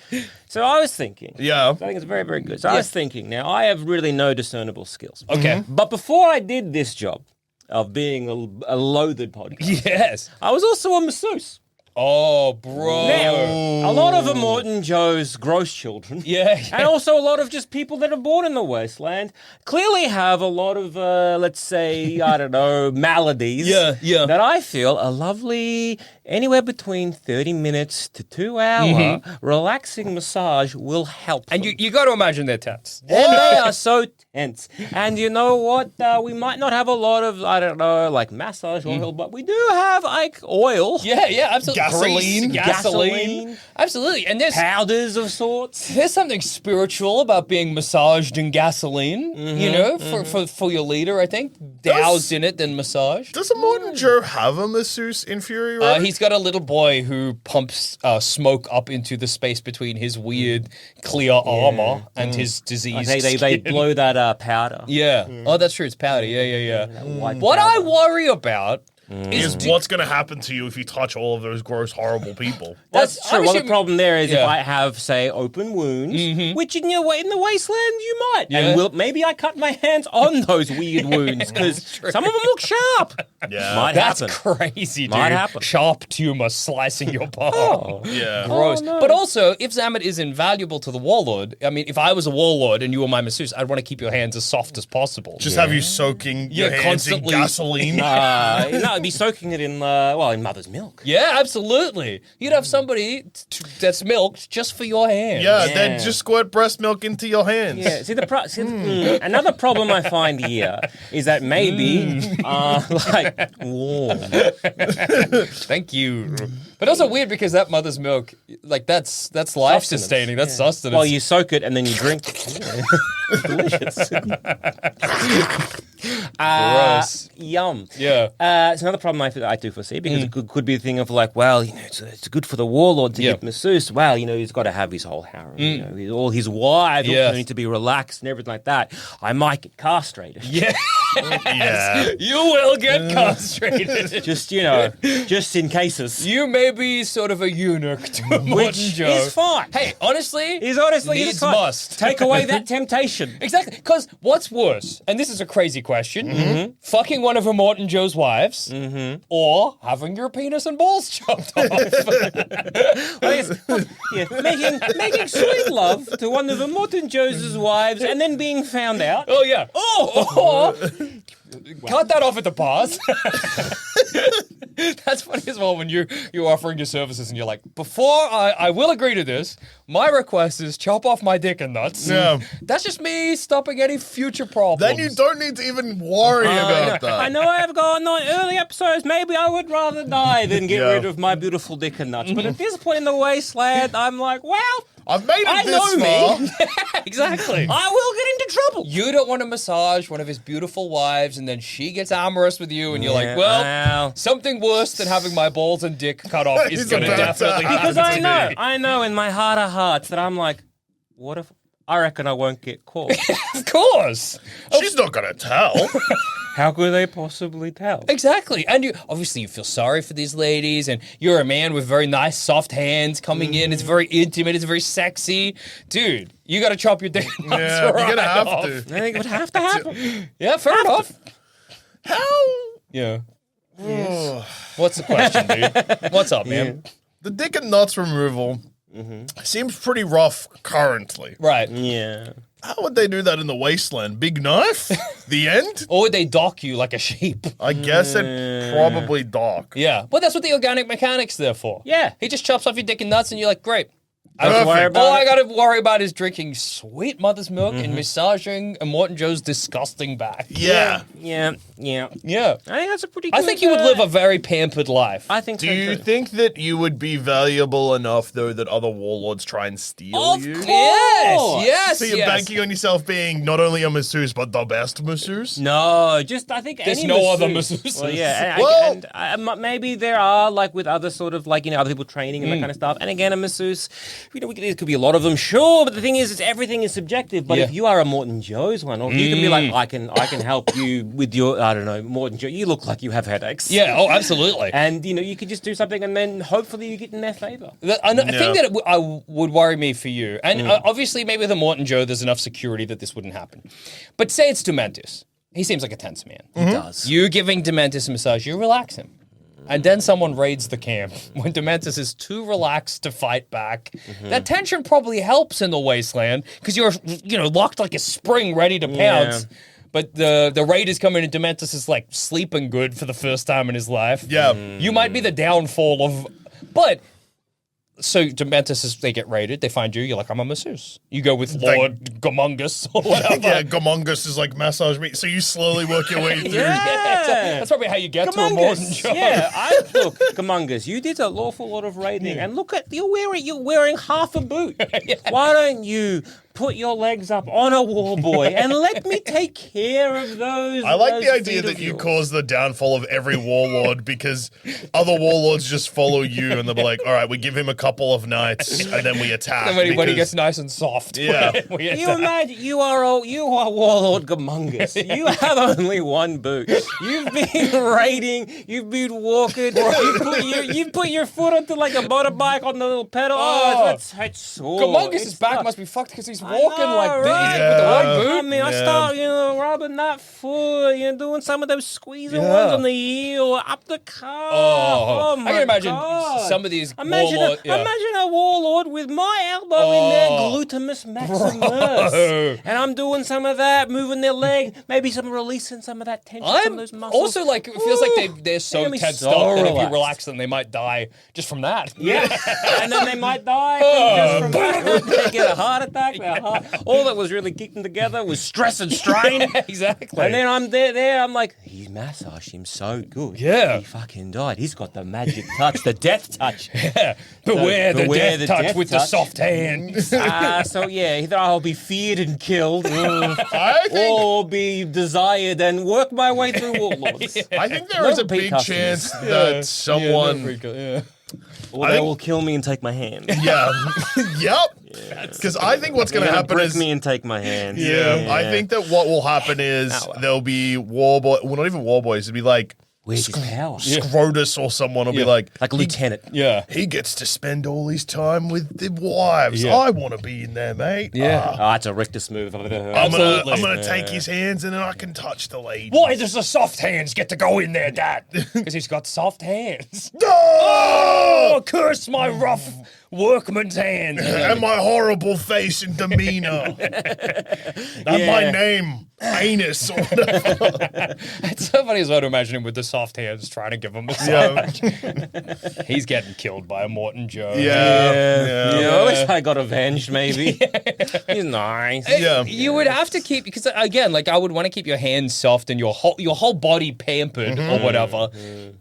So I was thinking. Yeah. I think it's very, very good. So I was thinking, now I have really no discernible skills. Okay. But before I did this job of being a loathed podcast, Yes. I was also a masseuse. Oh, bro. Now, a lot of Immortan Joe's gross children, Yeah. and also a lot of just people that are born in the wasteland, clearly have a lot of, let's say, I don't know, maladies. Yeah. That I feel a lovely, anywhere between 30 minutes to 2 hour relaxing massage will help. And them. you got to imagine they're tense. And they are so tense. And you know what? We might not have a lot of, I don't know, like massage oil, but we do have like oil. Yeah, absolutely. Gasoline. Grease, gasoline. Absolutely. And Powders of sorts. there's something spiritual about being massaged in gasoline, for your leader, I think. Doused in it, then massaged. Does a Morton Joe have a masseuse in Fury Road? He's got a little boy who pumps smoke up into the space between his weird clear armor and his diseased They skin. blow that powder. Yeah. Oh, that's true. It's powder. Yeah. White What powder. I worry about is what's going to happen to you if you touch all of those gross, horrible people. That's true. Well, the obviously- problem there is if Yeah. I have, say, open wounds, which in the wasteland you might, Yeah. and maybe I cut my hands on those weird wounds because some of them look sharp. Yeah. Might That's happen. crazy, dude. Might happen. Sharp tumor slicing your palm. Oh. Yeah. Gross. But also, if Zammit is invaluable to the warlord, I mean, if I was a warlord and you were my masseuse, I'd want to keep your hands as soft as possible. Just have you soaking your Yeah, hands in constantly. gasoline. No, I'd be soaking it in mother's milk. Yeah, absolutely. You'd have somebody that's milked just for your hands. Yeah, Yeah. then just squirt breast milk into your hands. Yeah, see another problem I find here is that maybe warm. Thank you. But also weird because that mother's milk, like that's life sustaining. That's sustenance. Well, you soak it and then you drink. Delicious. Gross. Yum. Yeah. It's another problem I do foresee because it could be a thing of like, well, it's good for the warlord to Yeah. get masseuse. Well, he's got to have his whole harem. All his wives Yeah. all need to be relaxed and everything like that. I might get castrated. Yeah. Yeah. You will get castrated. Just just in cases. You may be sort of a eunuch to Morton Which Joe. is fine. Hey, honestly, He's honestly needs just fine. must. Take away that temptation. Exactly, because what's worse, and this is a crazy question, fucking one of Morton Joe's wives, or having your penis and balls chopped off. Making sweet love to one of Immortan Joe's wives and then being found out. Oh, yeah. Or cut that off at the pass. That's funny as well when you're offering your services and you're like, before I will agree to this, My request is chop off my dick and nuts. Yeah. That's just me stopping any future problems. Then you don't need to even worry about that. I know I've gone on early episodes. Maybe I would rather die than get Yeah. rid of my beautiful dick and nuts. But at this point in the wasteland, I'm like, well, I've made it I this know far. Exactly. I will get into trouble. You don't want to massage one of his beautiful wives and then she gets amorous with you and you're like, well, something worse than having my balls and dick cut off is It's going to about to definitely happen. happen. Because I know in my heart of hearts that I'm like, what if I reckon I won't get caught? Of course. She's not going to tell. How could they possibly tell? Exactly. And you obviously you feel sorry for these ladies and you're a man with very nice soft hands coming in. It's very intimate, it's very sexy. Dude, you got to chop your dick and nuts Yeah, you're right going to have off. to. I think it would have to happen. Yeah, fair enough. How? Yeah. What's the question, dude? What's up, man? The dick and nuts removal seems pretty rough currently. Right. Yeah. How would they do that in the wasteland? Big knife? The end? Or would they dock you like a sheep? I guess it probably dock. Yeah. Well, that's what the organic mechanic's there for. Yeah. He just chops off your dick and nuts and you're like, great. Perfect. worry about All it. I got to worry about is drinking sweet mother's milk and massaging Immortan Joe's disgusting back. Yeah. Yeah. Yeah. I think that's a pretty good... I think you would live a very pampered life. I think Do so you too. think that you would be valuable enough, though, that other warlords try and steal Of you? course. Yes. So you're yes. banking on yourself being not only a masseuse, but the best masseuse? No, just I think There's any no other masseuse. masseuses. Well, yeah, Well- maybe there are like with other sort of like other people training and that kind of stuff. And again, a masseuse, there could be a lot of them, sure. But the thing is, everything is subjective. But Yeah. if you are a Morton Joe's one, or if you can be like, I can help you with your Morton Joe. You look like you have headaches. Yeah. Oh, absolutely. And you could just do something, and then hopefully you get in their favor. The thing that would worry me for you, and obviously maybe with Immortan Joe, there's enough security that this wouldn't happen. But say it's Dementis. He seems like a tense man. He does. You giving Dementis a massage, you relax him. And then someone raids the camp when Dementis is too relaxed to fight back. That tension probably helps in the wasteland because you're, locked like a spring ready to pounce. But the raiders come in and Dementis is like sleeping good for the first time in his life. Yeah. You might be the downfall of, but so Dementis they get raided, they find you, you're like, I'm a masseuse. You go with Lord Gomungus or whatever. Yeah, Gomungus is like massage me. So you slowly work your way through. That's probably how you get to a Morton Joe. Yeah, look, Gomungus, you did an awful lot of raiding, and look at you're wearing half a boot. Why don't you put your legs up on a warboy and let me take care of those? I like those the idea feet that of you yours. cause the downfall of every warlord because other warlords just follow you and they'll be like, all right, we give him a couple of nights and then we attack. And when he because- gets nice and soft. Yeah. we You attack. imagine you are Warlord Gomungus. You have only one boot. You've been raiding. You've been walking. You put your foot onto like a motorbike on the little pedal. It's sore. Gomungus' back It's must be fucked because he's walking know, like this right? with the Yeah. one boot. I mean, I start, rubbing that foot, doing some of those squeezing ones on the heel, up the calf. Oh, my I can imagine God. some of these Imagine, warlord. imagine a warlord with my elbow in there, glutamus maximus. And I'm doing some of that, moving their leg, maybe releasing some of that tension from I'm those muscles. also like, it feels like they're so They're gonna be tensed so up that if you relaxed. relax them, they might die just from that. Yeah, and then they might die just from that. They get a heart attack. All that was really kicking together was stress and strain. Exactly. And then I'm there, I'm like, he massaged him so good. Yeah. He fucking died. He's got the magic touch, the death touch. Beware the beware death the touch death with the touch. soft hands. So yeah, either I'll be feared and killed, I think, or be desired and work my way through warlords. I think there is a Repeat big customers. chance that someone. Or they will kill me and take my hand. Yeah. Yep. Because I think what's going to happen break is. me and take my hand. Yeah, I think that what will happen is there'll be warboy. Well, not even warboys. It'd be like Where's his power? Scrotus or someone will be like, Like lieutenant. Yeah. he gets to spend all his time with the wives. Yeah. I want to be in there, mate. Yeah. Oh, that's a rictus move. I've ever heard. I'm Absolutely. gonna take his hands and then I can touch the lady. Why does the soft hands get to go in there, Dad? Because he's got soft hands. Oh! Oh, curse my rough workman's hands. And my horrible face and demeanor. And my name, Anus, or whatever. It's so funny as well to imagine him with the soft hands trying to give him a massage. He's getting killed by a Morton Joe. Yeah, at least I got avenged, maybe. He's nice. Yeah. You would have to keep, because again, like I would want to keep your hands soft and your whole body pampered or whatever,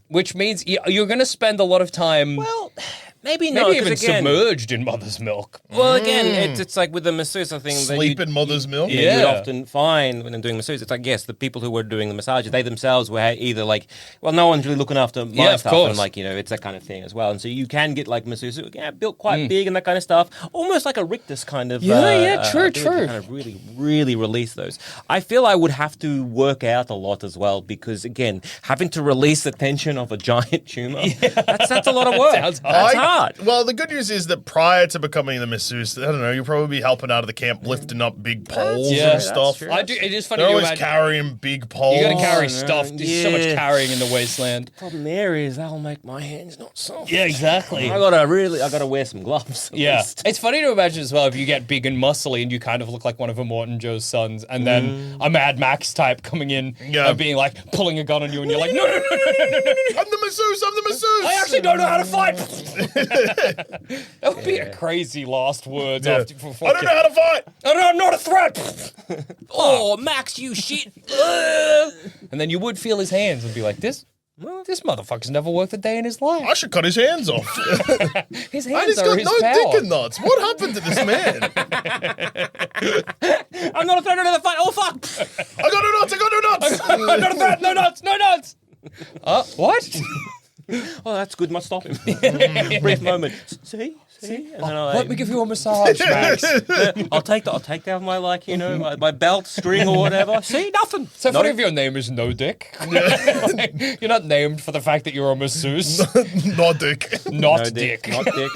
which means you're going to spend a lot of time. Well, maybe Maybe not. even 'cause again, submerged in mother's milk. Well, again, it's like with the masseuse, I think Sleep in mother's milk. you Yeah. would often find when I'm doing massages, it's like, yes, the people who were doing the massages, they themselves were either like, well, no one's really looking after my Yeah, of stuff. course. And like, it's that kind of thing as well. And so you can get like masseuses who are built quite big and that kind of stuff, almost like a rictus kind of. True. ability to kind of really release those. I feel I would have to work out a lot as well because, again, having to release the tension of a giant tumor, that's a lot of work. Sounds hard. That's hard. Well, the good news is that prior to becoming the masseuse, I don't know, you'll probably be helping out of the camp, lifting up big poles Yeah. and That's stuff. true. I do. It is funny They're to always imagine. carrying big poles. You got to carry no, stuff. There's so much yeah. carrying in the wasteland. Problem there is that'll make my hands not soft. Yeah, exactly. I gotta wear some gloves. at Yeah, least. it's funny to imagine as well if you get big and muscly and you kind of look like one of Immortan Joe's sons, and then a Mad Max type coming in and being like pulling a gun on you, and you're like, no, I'm the masseuse, I'm the masseuse. I actually don't know how to fight. That would be a crazy last words after. I don't know how to fight. I'm not a threat. Oh, Max, you shit. And then you would feel his hands and be like, this motherfucker's never worked a day in his life. I should cut his hands off. His And hands he's are got his no power. dick and nuts. What happened to this man? I'm not a threat to the fight. Oh, fuck. I got no nuts, I got no nuts. Not a threat. No nuts. No nuts. What? Oh, that's good. Must stop him. Brief moment. See? And then Let me give you a massage, Max. I'll take down my my belt string or whatever. See, nothing. So funny if your name is No Dick. Like, you're not named for the fact that you're a masseuse. No dick. Not No Dick. Not dick.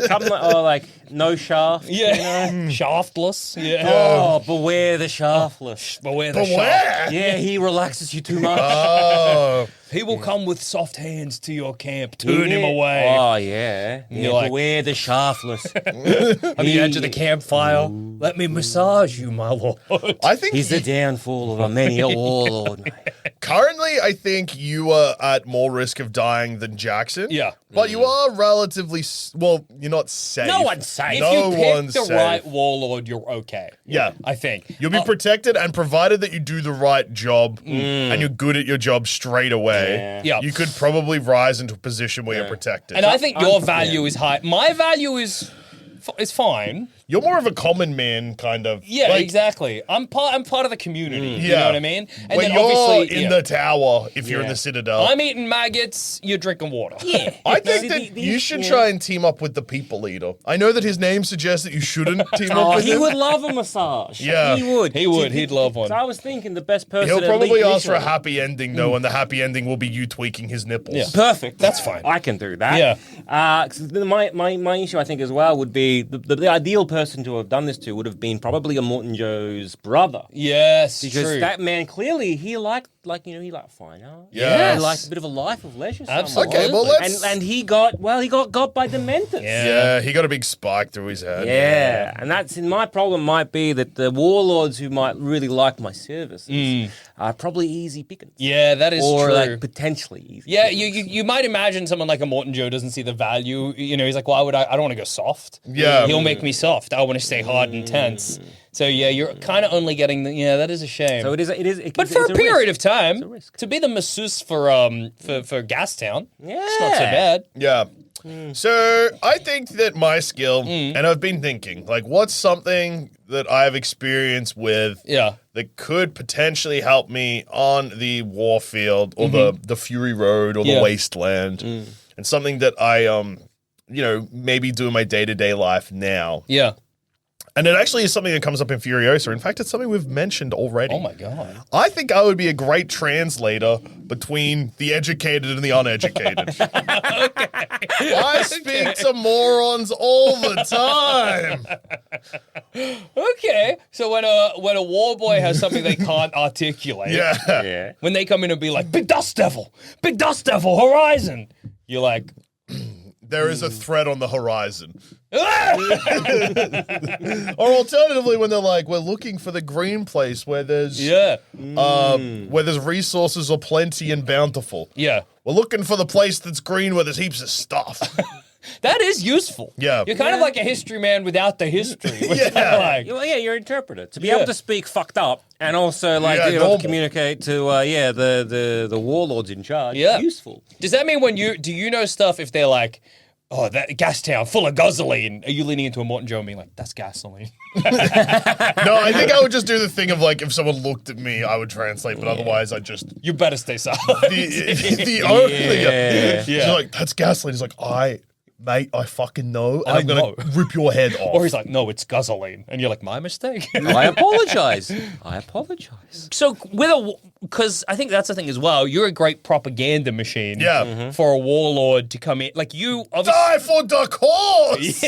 Something like no shaft. Yeah. Shaftless. Yeah. Oh, beware the shaftless. Beware the shaft. Beware. Yeah, he relaxes you too much. Oh. He will come with soft hands to your camp. Turn him away. Oh, yeah. You're like- beware the shaftless. On the edge of the campfire. Let me massage you, my lord. I think He's the downfall of a many a warlord, mate. currently, I think you are at more risk of dying than Jackson. Yeah. But you are relatively, well, you're not safe. No one's safe. If No you pick one's the safe. right warlord, you're okay. Yeah. I think. You'll be protected, and provided that you do the right job and you're good at your job straight away, Yeah. you could probably rise into a position where you're protected. And I think your value is high. My value is fine. You're more of a common man, kind of. Yeah, Like, exactly. I'm part of the community. You Yeah. know what I mean? And when then you're obviously in the tower, if you're in Yeah. the Citadel, I'm eating maggots, you're drinking water. Yeah. I think See, that the- you should try and team up with the people leader. I know that his name suggests that you shouldn't team up Oh, with he him. would love a massage. Yeah. He would. He would. He'd love one. So I was thinking the best person. He'll at probably least ask for a initially. happy ending, though, and the happy ending will be you tweaking his nipples. Yeah. Perfect. That's fine. I can do that. Yeah. 'Cause my issue, I think, as well, would be the ideal person to have done this to would have been probably a Morton Joe's brother. Yes, Because true. that man clearly he liked he liked fine art. Yes. He liked a bit of a life of leisure. Absolutely. Okay, well, let's. And he got got by Dementors. yeah, he got a big spike through his head. Yeah, and that's in my problem might be that the warlords who might really like my services are probably easy pickings. Yeah, that is Or true. like potentially easy. Yeah, pickings. you might imagine someone like a Morton Joe doesn't see the value. You know, he's like, why would I don't want to go soft. Yeah. He'll make me soft. I want to stay hard and tense. So yeah, you're kind of only getting that is a shame. So it is. But for a period of time, a risk. to be the masseuse for Gastown, it's not so Yeah. bad. Yeah. So I think that my skill, and I've been thinking, like, what's something that I have experience with Yeah. that could potentially help me on the war field or the Fury Road or Yeah. the Wasteland, and something that I, maybe do in my day-to-day life now. Yeah. And it actually is something that comes up in Furiosa. In fact, it's something we've mentioned already. Oh my god. I think I would be a great translator between the educated and the uneducated. I speak to morons all the time. Okay. So when a war boy has something they can't articulate, Yeah. Yeah. when they come in and be like, Big Dust Devil, Horizon, you're like, there is a threat on the horizon. Or alternatively, when they're like, we're looking for the green place where there's where there's resources aplenty and bountiful. Yeah. We're looking for the place that's green where there's heaps of stuff. That is useful. Yeah. You're kind of like a history man without the history. Which Yeah. I like. Well, yeah, you're an interpreter. To be able to speak fucked up and also like Yeah, you know, normal. to communicate to the warlords in charge. Yeah. Useful. Does that mean do you know stuff if they're like, oh, that gas town full of gasoline? Are you leaning into a Morton Joe and being like, that's gasoline? No, I think I would just do the thing of like, if someone looked at me, I would translate, but otherwise I just... You better stay silent. the only Yeah. She's like, that's gasoline. He's like, mate, I fucking know, and I'm know. gonna rip your head off. Or he's like, no, it's gasoline. And you're like, my mistake. I apologize. I apologize. So because I think that's the thing as well. You're a great propaganda machine. Yeah. For a warlord to come in, like you obviously, Die for the cause!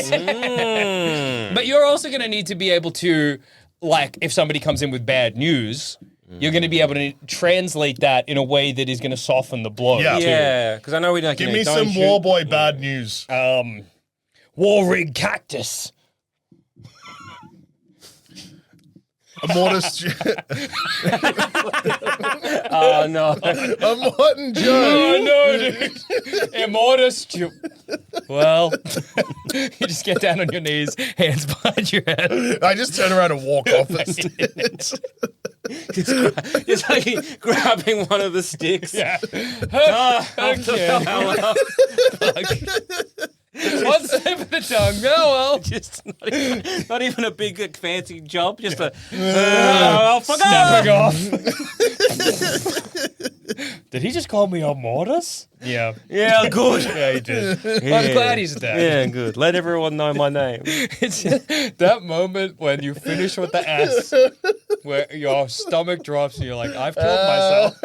but you're also going to need to be able to, like, if somebody comes in with bad news, you're going to be able to translate that in a way that is going to soften the blow. Yeah. too. Yeah, because I know we don't. Give me some warboy bad news. War rig cactus. Immortus... Oh no. A Morton Joe. Oh no, dude. Immortus. Well, you just get down on your knees, hands behind your head. I just turn around and walk off the stage. It's like grabbing one of the sticks. Yeah. Okay. One slip of the tongue. Oh well. Just not even a big like, fancy jump. Just a fuck Snapping off. off. Did he just call me a mortis? Yeah. Yeah, good. Yeah, he did. I'm glad he's dead. Yeah, good. Let everyone know my name. It's that moment when you finish with the S, where your stomach drops and you're like, I've killed myself.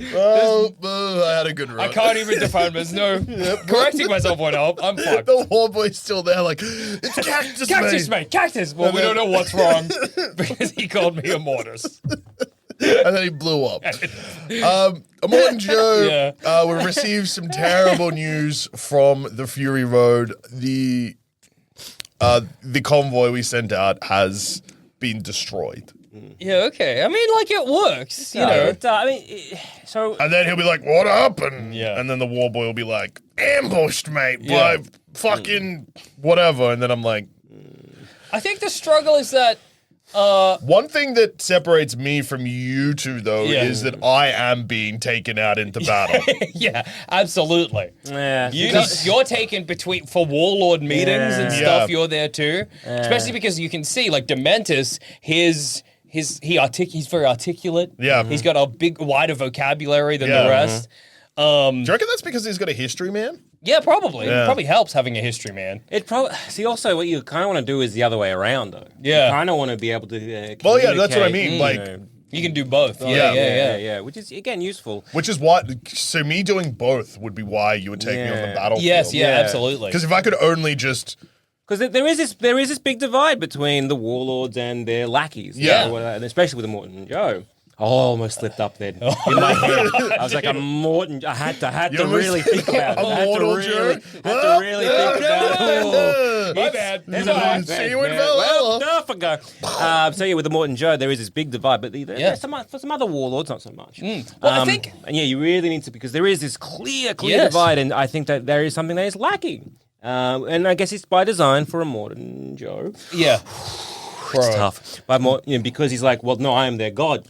I had a good run. I can't even define there's no correcting myself won't help. I'm fucked. The warboy's still there, like, it's cactus, Cactus, mate. mate, cactus. Well, we don't know what's wrong because he called me a mortis. And then he blew up. Morton Joe, Yeah. we received some terrible news from the Fury Road. The convoy we sent out has been destroyed. Yeah, okay. I mean, like, it works, you know. So And then he'll be like, what happened? Yeah. And then the warboy will be like, ambushed, mate, by fucking whatever. And then I'm like... I think the struggle is that One thing that separates me from you two, though, Yeah. is that I am being taken out into battle. yeah, absolutely. yeah, You're taken for warlord meetings and Yeah. stuff. You're there too, especially because you can see like Dementus. He's very articulate. Yeah. he's got a wider vocabulary than Yeah. the rest. Do you reckon that's because he's got a history, man? Yeah, probably. Yeah. It probably helps having a history man. it probably. See, also, what you kind of want to do is the other way around, though. Yeah. you kind of want to be able to. Well, yeah, that's what I communicate, mean. you Like, know. You can do both. Yeah. yeah, which is again useful. which is why. So me doing both would be why you would take me on the Yeah. battlefield. Yes, yeah, Yeah. absolutely. Because if I could only just. Because there is this big divide between the warlords and their lackeys. Yeah. And especially with the Morton and Joe. I almost slipped up then in my head. I was like, a Morton. I had to almost- really think about it. A I had Mortal to Joe? really think about it. My bad. There's It's a all right. See you in man. Valhalla. Well, off I go. So yeah, with the Morton Joe, there is this big divide, but Yeah. for some other warlords, not so much. Well, I think and yeah, you really need to, because there is this clear Yes. divide, and I think that there is something that is lacking. And I guess it's by design for a Morton Joe. yeah, It's tough, but more, because he's like, well, no, I am their god.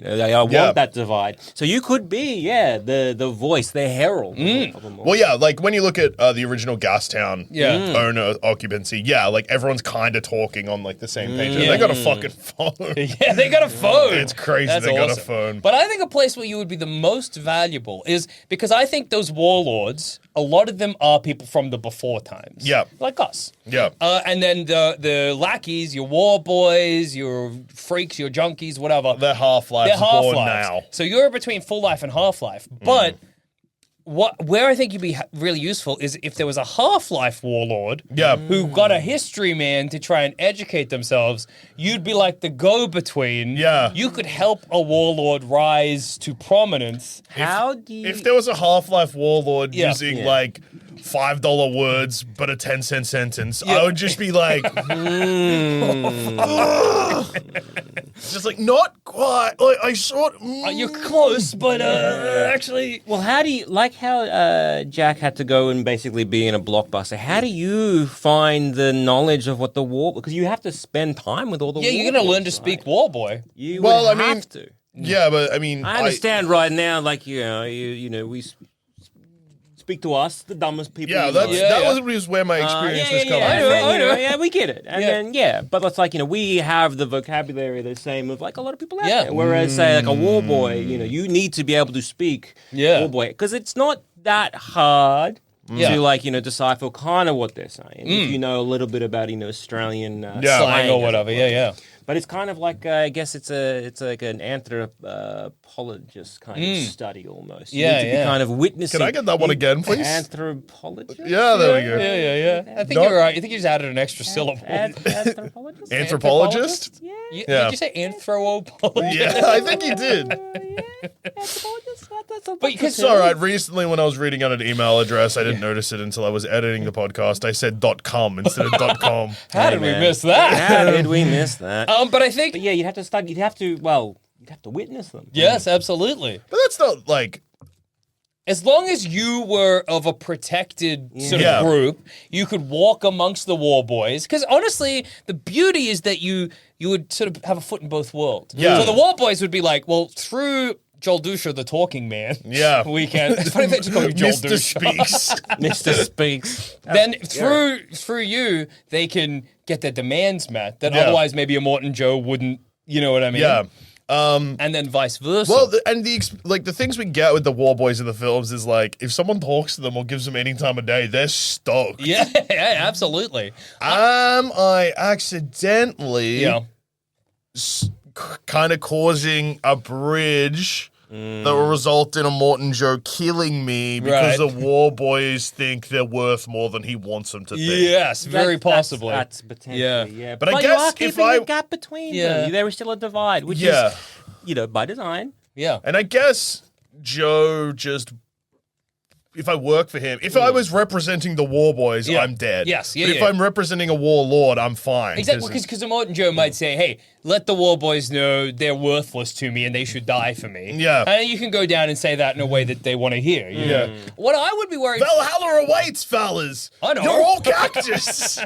I want Yeah. that divide. So you could be, the voice, the herald of a Morton. Well, yeah, like when you look at the original Gastown Yeah. owner occupancy, yeah, like everyone's kind of talking on like the same page. Yeah. They got a fucking phone. yeah, they got a phone. It's crazy That's they got a awesome. phone. But I think a place where you would be the most valuable is because I think those warlords, a lot of them are people from the before times. Yeah. Like us. Yeah. And then the lackeys, your warboys, your freaks, your junkies, whatever. They're Half-Life They're born half-lives. now. So you're between full life and half-life. But where I think you'd be really useful is if there was a Half-Life warlord Yeah. who got a history man to try and educate themselves. You'd be like the go-between. Yeah. You could help a warlord rise to prominence. How do you? If there was a Half-Life warlord Yeah. using Yeah. like $5 words but a 10-cent sentence, Yeah. I would just be like, just like not quite. Like I sort. You're close, but actually... Well, how do you like how Jack had to go and basically be in a blockbuster? How do you find the knowledge of what the war? Because you have to spend time with all the. Yeah, you're going to warlords, learn to speak warboy. You Well, would I mean, have to. Yeah, but I mean, I understand right now, like you know, we speak to us, the dumbest people. Yeah, you know. that was where my experience was coming. And I then, know. yeah, we get it. And then, but it's like, we have the vocabulary the same of like a lot of people out there. Whereas, say, like a war boy, you need to be able to speak war boy because it's not that hard to like, decipher kind of what they're saying. If you know a little bit about, Australian Slang or whatever, yeah. But it's kind of like I guess it's like an anthropologist kind of study almost. You need to be kind of witnessing. Can I get that one again, please? Anthropologist. Yeah, there we go. Yeah. I think you're right. I think you just added an extra syllable. Anthropologist. Anthropologist? Did you say anthropologist? Yeah, I think you did. Anthropologist. But It's all right. Recently, when I was reading out an email address, I didn't notice it until I was editing the podcast. I said .com instead of .com. How did we miss that? How did we miss that? But I think... But yeah, you'd have to study. You'd have to witness them. Yes, absolutely. But that's not like. As long as you were of a protected sort Yeah. of group, you could walk amongst the war boys. Because honestly, the beauty is that you would sort of have a foot in both worlds. Yeah. So the war boys would be like, well, through Joel Duscher, the talking man. Yeah. We can. It's funny if they just call you Joel Mr. Duscher. Speaks. Mr. Speaks. Then through you, they can get their demands met that Yeah. otherwise maybe a Morton Joe wouldn't. You know what I mean? Yeah. And then vice versa. Well, the things we get with the war boys in the films is like if someone talks to them or gives them any time of day, they're stoked. yeah, absolutely. I accidentally Yeah. kind of causing a bridge that will result in a Morton Joe killing me because Right. the war boys think they're worth more than he wants them to think. Yes, very possibly. That's potentially, yeah. But I you guess are if keeping I- a gap between them. There is still a divide, which Yeah. is, by design. Yeah. And I guess Joe just, if I work for him, if I was representing the war boys, Yeah. I'm dead. Yes, yeah, But if yeah. I'm representing a warlord, I'm fine. Exactly, because Morton Joe might say, hey, let the war boys know they're worthless to me and they should die for me. Yeah. And you can go down and say that in a way that they want to hear. Yeah. What I would be worried... Valhalla awaits, fellas. I know. You're all cactus.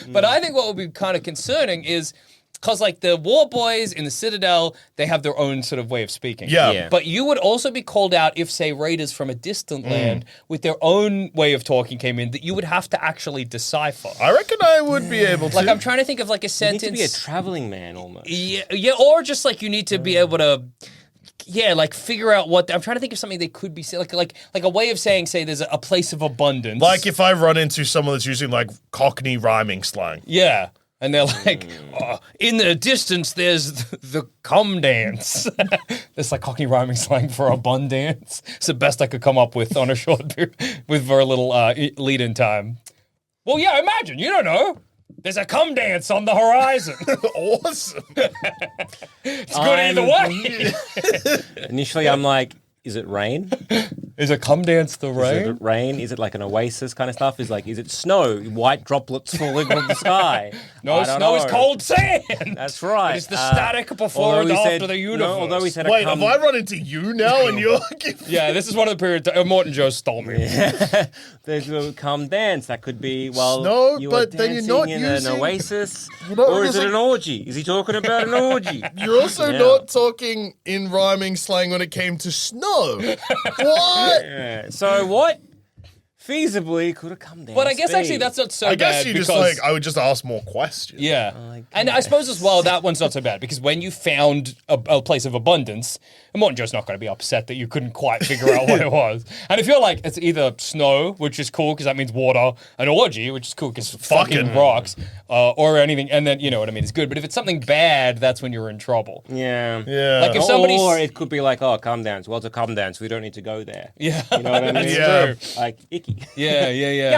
But I think what would be kind of concerning is... Because, like, the war boys in the Citadel, they have their own sort of way of speaking. Yeah. But you would also be called out if, say, raiders from a distant land with their own way of talking came in that you would have to actually decipher. I reckon I would be able to. Like, I'm trying to think of, like, a You sentence... need to be a traveling man almost. Yeah, or just, like, you need to be able to... Yeah, like figure out what I'm trying to think of something they could be saying, like a way of saying, say, there's a place of abundance. Like if I run into someone that's using like Cockney rhyming slang. Yeah. And they're like, oh, in the distance, there's the cum dance. It's like Cockney rhyming slang for abundance. It's the best I could come up with on a short period, with very little lead-in time. Well, yeah, imagine, you don't know. There's a cum dance on the horizon. Awesome. It's good either way. Initially, I'm like, is it rain? Is a cum dance the Is rain? it rain? Is it like an oasis kind of stuff? Is it snow? White droplets falling from the sky? No, I don't snow is know. cold sand. That's right. It's the static before although and we after said- the no, universe. although we said Wait, a cum, have I run into you now and you're Yeah, this is one of the periods. Morton Joe stole me. there's no cum dance. That could be, well, No, you but were then you're dancing not in using- an oasis, You're not or is it using- an orgy? Is he talking about an orgy? You're also Yeah. not talking in rhyming slang when it came to snow. What? Yeah. So what feasibly could have come down. But I guess speed. actually that's not so I bad. guess you just because- I would just ask more questions. Yeah. And I suppose as well, that one's not so bad because when you found a place of abundance, Morton Joe's not going to be upset that you couldn't quite figure out what it was. And if you're like, it's either snow, which is cool because that means water, an orgy, which is cool because fucking rocks, or anything, and then, you know what I mean, it's good. But if it's something bad, that's when you're in trouble. Yeah. Yeah. Like if somebody's... Or it could be like, oh, come dance. Well, it's a come dance. We don't need to go there. Yeah. You know what I mean? Yeah. Like, icky. Yeah.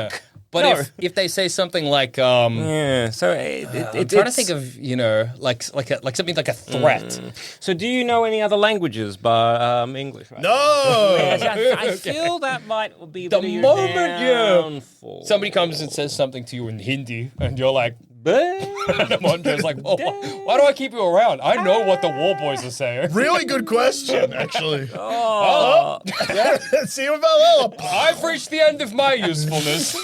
Yuck. But No. if they say something like, Yeah. So I'm trying to think of, you know, like something like a threat. So do you know any other languages but English? Right? No. Yes, I feel that might be a The bit of your moment, downfall. Somebody comes and says something to you in Hindi, and you're like, But and Monjo's like, oh, why do I keep you around? I know what the warboys are saying. Really good question, actually. Oh, See about that? I've reached the end of my usefulness.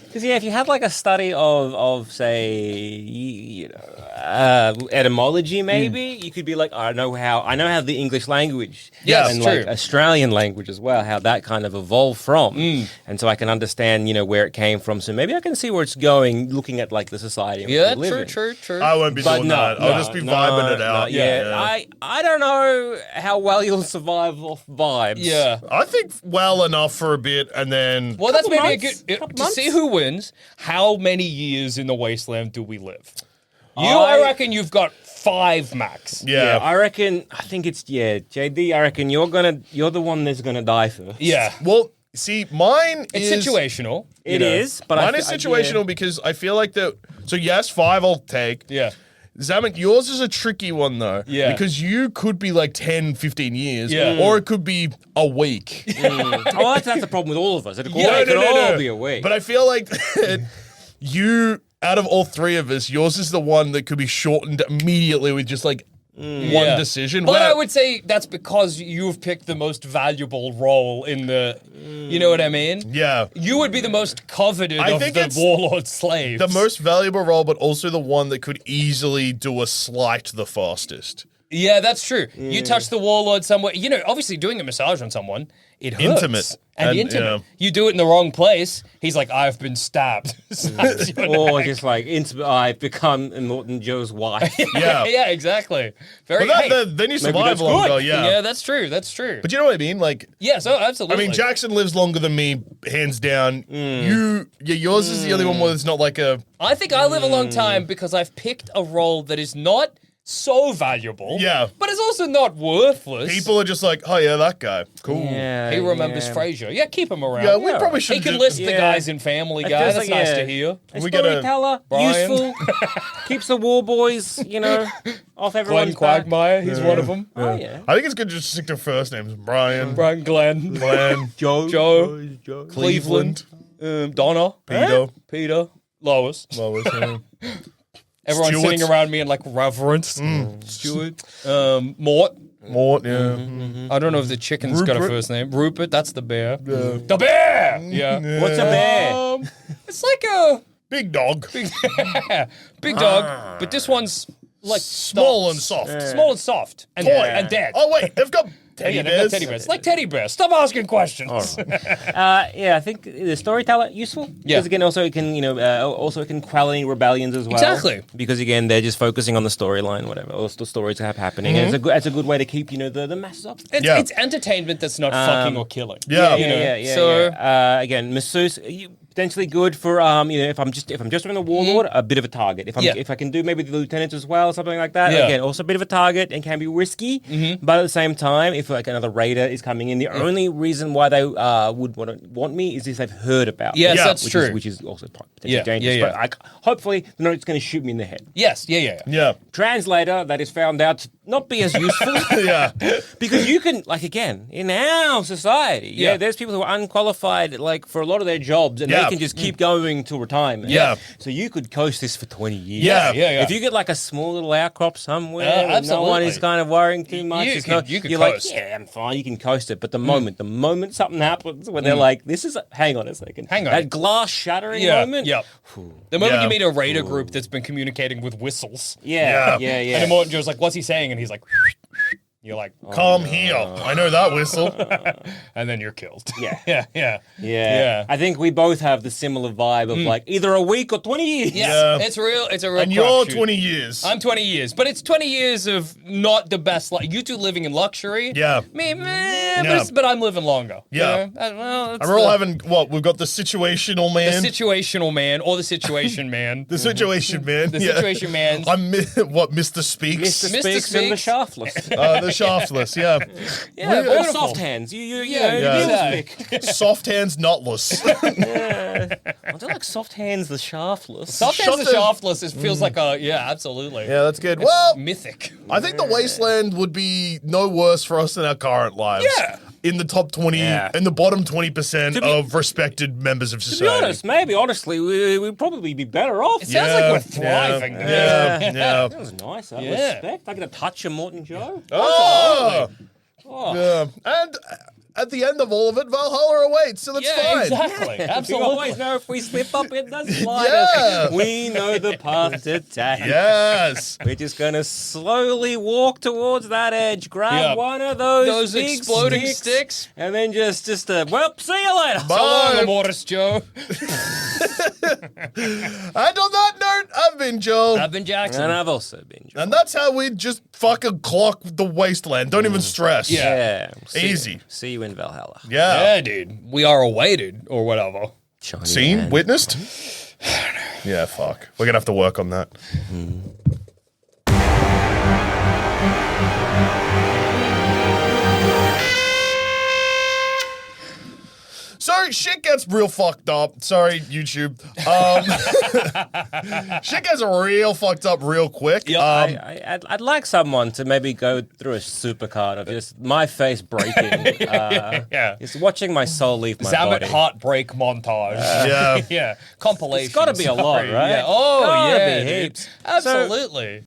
because if you had like a study of say you know etymology, maybe you could be like, I know how the English language, Yes, and true. like Australian language as well, how that kind of evolved from, and so I can understand where it came from. So maybe I can see where it's going, looking at like the society. in which Yeah, we live true. in. I won't be But doing no, that. I'll just be vibing it out. Yeah. I don't know how well you'll survive off vibes. Yeah. I think well enough for a bit, and then Well, that's Couple maybe months, a good couple to months. see who wins. How many years in the wasteland do we live? I I- reckon you've got 5 max. yeah. I think it's JD. I reckon you're the one that's gonna die first. Yeah. Well, see, mine It's is situational. It is, but mine is situational because I feel like that. So yes, 5 I'll take. Yeah. Zammit, yours is a tricky one though. Yeah. Because you could be like 10, 15 years. Yeah. Or it could be a week. Oh, that's the problem with all of us. It could No, all be a week. But I feel like you, out of all 3 of us, yours is the one that could be shortened immediately with just like one decision. But where- I would say that's because you've picked the most valuable role in the. You know what I mean? yeah. You would be the most coveted I of think the it's warlord slaves. The most valuable role, but also the one that could easily do a slight the fastest. Yeah, that's true. You touch the warlord somewhere. You know, obviously doing a massage on someone, it hurts. Intimate. And And, intimate. yeah. You do it in the wrong place. He's like, I've been stabbed. Stabs you in the or neck. just like I've become Morton Joe's wife. Yeah. yeah, exactly. Very But hey, then you survive that's longer, good. yeah. that's true. That's true. But you know what I mean? Like, yes, oh, I absolutely. mean, Jackson lives longer than me, hands down. Yours is the only one where it's not like a. I think I live a long time because I've picked a role that is not so valuable. Yeah. But it's also not worthless. People are just like, oh yeah, that guy, cool. Yeah, He remembers yeah. Frasier. Yeah, keep him around. Yeah, we probably should. He can list the Yeah. guys in Family Guy. Just That's like, nice yeah. to hear. A We gotta- storyteller, Brian. useful, keeps the warboys, off Glenn everyone's back. Quagmire, he's one of them. Oh yeah. I think it's good to just stick to first names. Brian, Brian Glenn. Glenn, Joe. Cleveland, Donna. Peter, Lois. Lois, Everyone's Stuart. sitting around me in like reverence. Stuart. Mort. Mort, yeah. I don't know if the chicken's got a Rupert. first name. Rupert, that's the bear. The bear! Yeah. What's a bear? It's like a Big dog, big dog, but this one's like small and soft. small and soft and, Toy. and dead. Oh wait, they've got teddy yeah, they've bears. got teddy bears. Like teddy bears. Stop asking questions. Yeah, I think the storyteller useful. Yeah. Because again, also it can also it can quell any rebellions as well. Exactly. Because again, they're just focusing on the storyline, whatever, or the stories have happening, and it's a good way to keep the masses up. It's entertainment that's not fucking or killing. Yeah. You know? Yeah. So Again, masseuse, potentially good for if I'm just doing the warlord, a bit of a target. If I can do maybe the lieutenant as well, something like that. Yeah. Again, also a bit of a target and can be risky. But at the same time, if like another raider is coming in, the only reason why they would want me is if they've heard about. Yes, me, Yeah. that's true. which is also potentially Yeah, dangerous. yeah, But hopefully they're not just going to shoot me in the head. yes, yeah. Yeah, Translator that is found out to not be as useful. yeah. Because you can, like, again, in our society, Yeah. there's people who are unqualified, like, for a lot of their jobs, and Yeah. they can just keep going till retirement. Yeah. So you could coast this for 20 years. Yeah. Yeah. If you get, like, a small little outcrop somewhere, and no absolutely. one is kind of worrying too much, You it's could- you could you're coast. like, yeah, I'm fine, you can coast it. But the moment something happens, when they're like, hang on a second. Hang on. That glass shattering Yeah, moment. yeah. The moment Yeah. you meet a raider group that's been communicating with whistles, Yeah. Yeah. and then Morton Joe's like, "What's he saying?" and he's like, You're like, Come here. I know that whistle. and then you're killed. Yeah. Yeah. I think we both have the similar vibe of like either a week or 20 years. Yeah. It's real. It's a real. And you're crapshoot. 20 years. I'm 20 years, but it's 20 years of not the best. Like you two living in luxury. Yeah. Me, Yeah. but I'm living longer. Yeah. You know? Well, And we're all having, what, we've got the situational man. the situational man or the situation man. The situation man. The yeah. situation man. I'm, Mr. Speaks? Mr. Mr. Speaks and the Speaks. Shaftless. The Shaftless, yeah. Yeah, Or beautiful. soft hands. You Yeah. speak. Soft hands, knotless. I don't like soft hands, the Shaftless. Softhands the Shaftless- Shaftless. It feels like a absolutely. Yeah, that's good. Well, Mythic. I think the Wasteland would be no worse for us than our current lives. Yeah. In the top 20, Yeah. in the bottom 20% of respected members of To be society. honest, maybe, honestly, we'd probably be better off. It sounds like we're thriving. Yeah. That was nice. I Yeah. respect. I get a touch of Morton Joe. Oh! Yeah. And at the end of all of it, Valhalla awaits, so that's fine. exactly. We Absolutely. always know if we slip up in the slightest. Yeah. We know the path to take. Yes. We're just gonna slowly walk towards that edge, grab Yeah. one of those big exploding sticks. and then well, see you later. So long, Bye. Mortis Joe. And on that note, I've been Joel. I've been Jackson. And I've also been. And that's how we just fucking clock the Wasteland. Don't even stress. Yeah. Easy. See you in Valhalla. Yeah. Yeah, dude. We are awaited or whatever. Shiny Seen? man. Witnessed? Yeah, fuck. We're going to have to work on that. So shit gets real fucked up. Sorry, YouTube. Shit gets real fucked up real quick. Yeah, I'd like someone to maybe go through a supercard of just my face breaking. Yeah. Just watching my soul leave my Zammit body. heartbreak montage. Yeah. Yeah. Compilation. It's gotta be a lot, right? Yeah. Oh, Gotta yeah. be dude. heaps. Absolutely.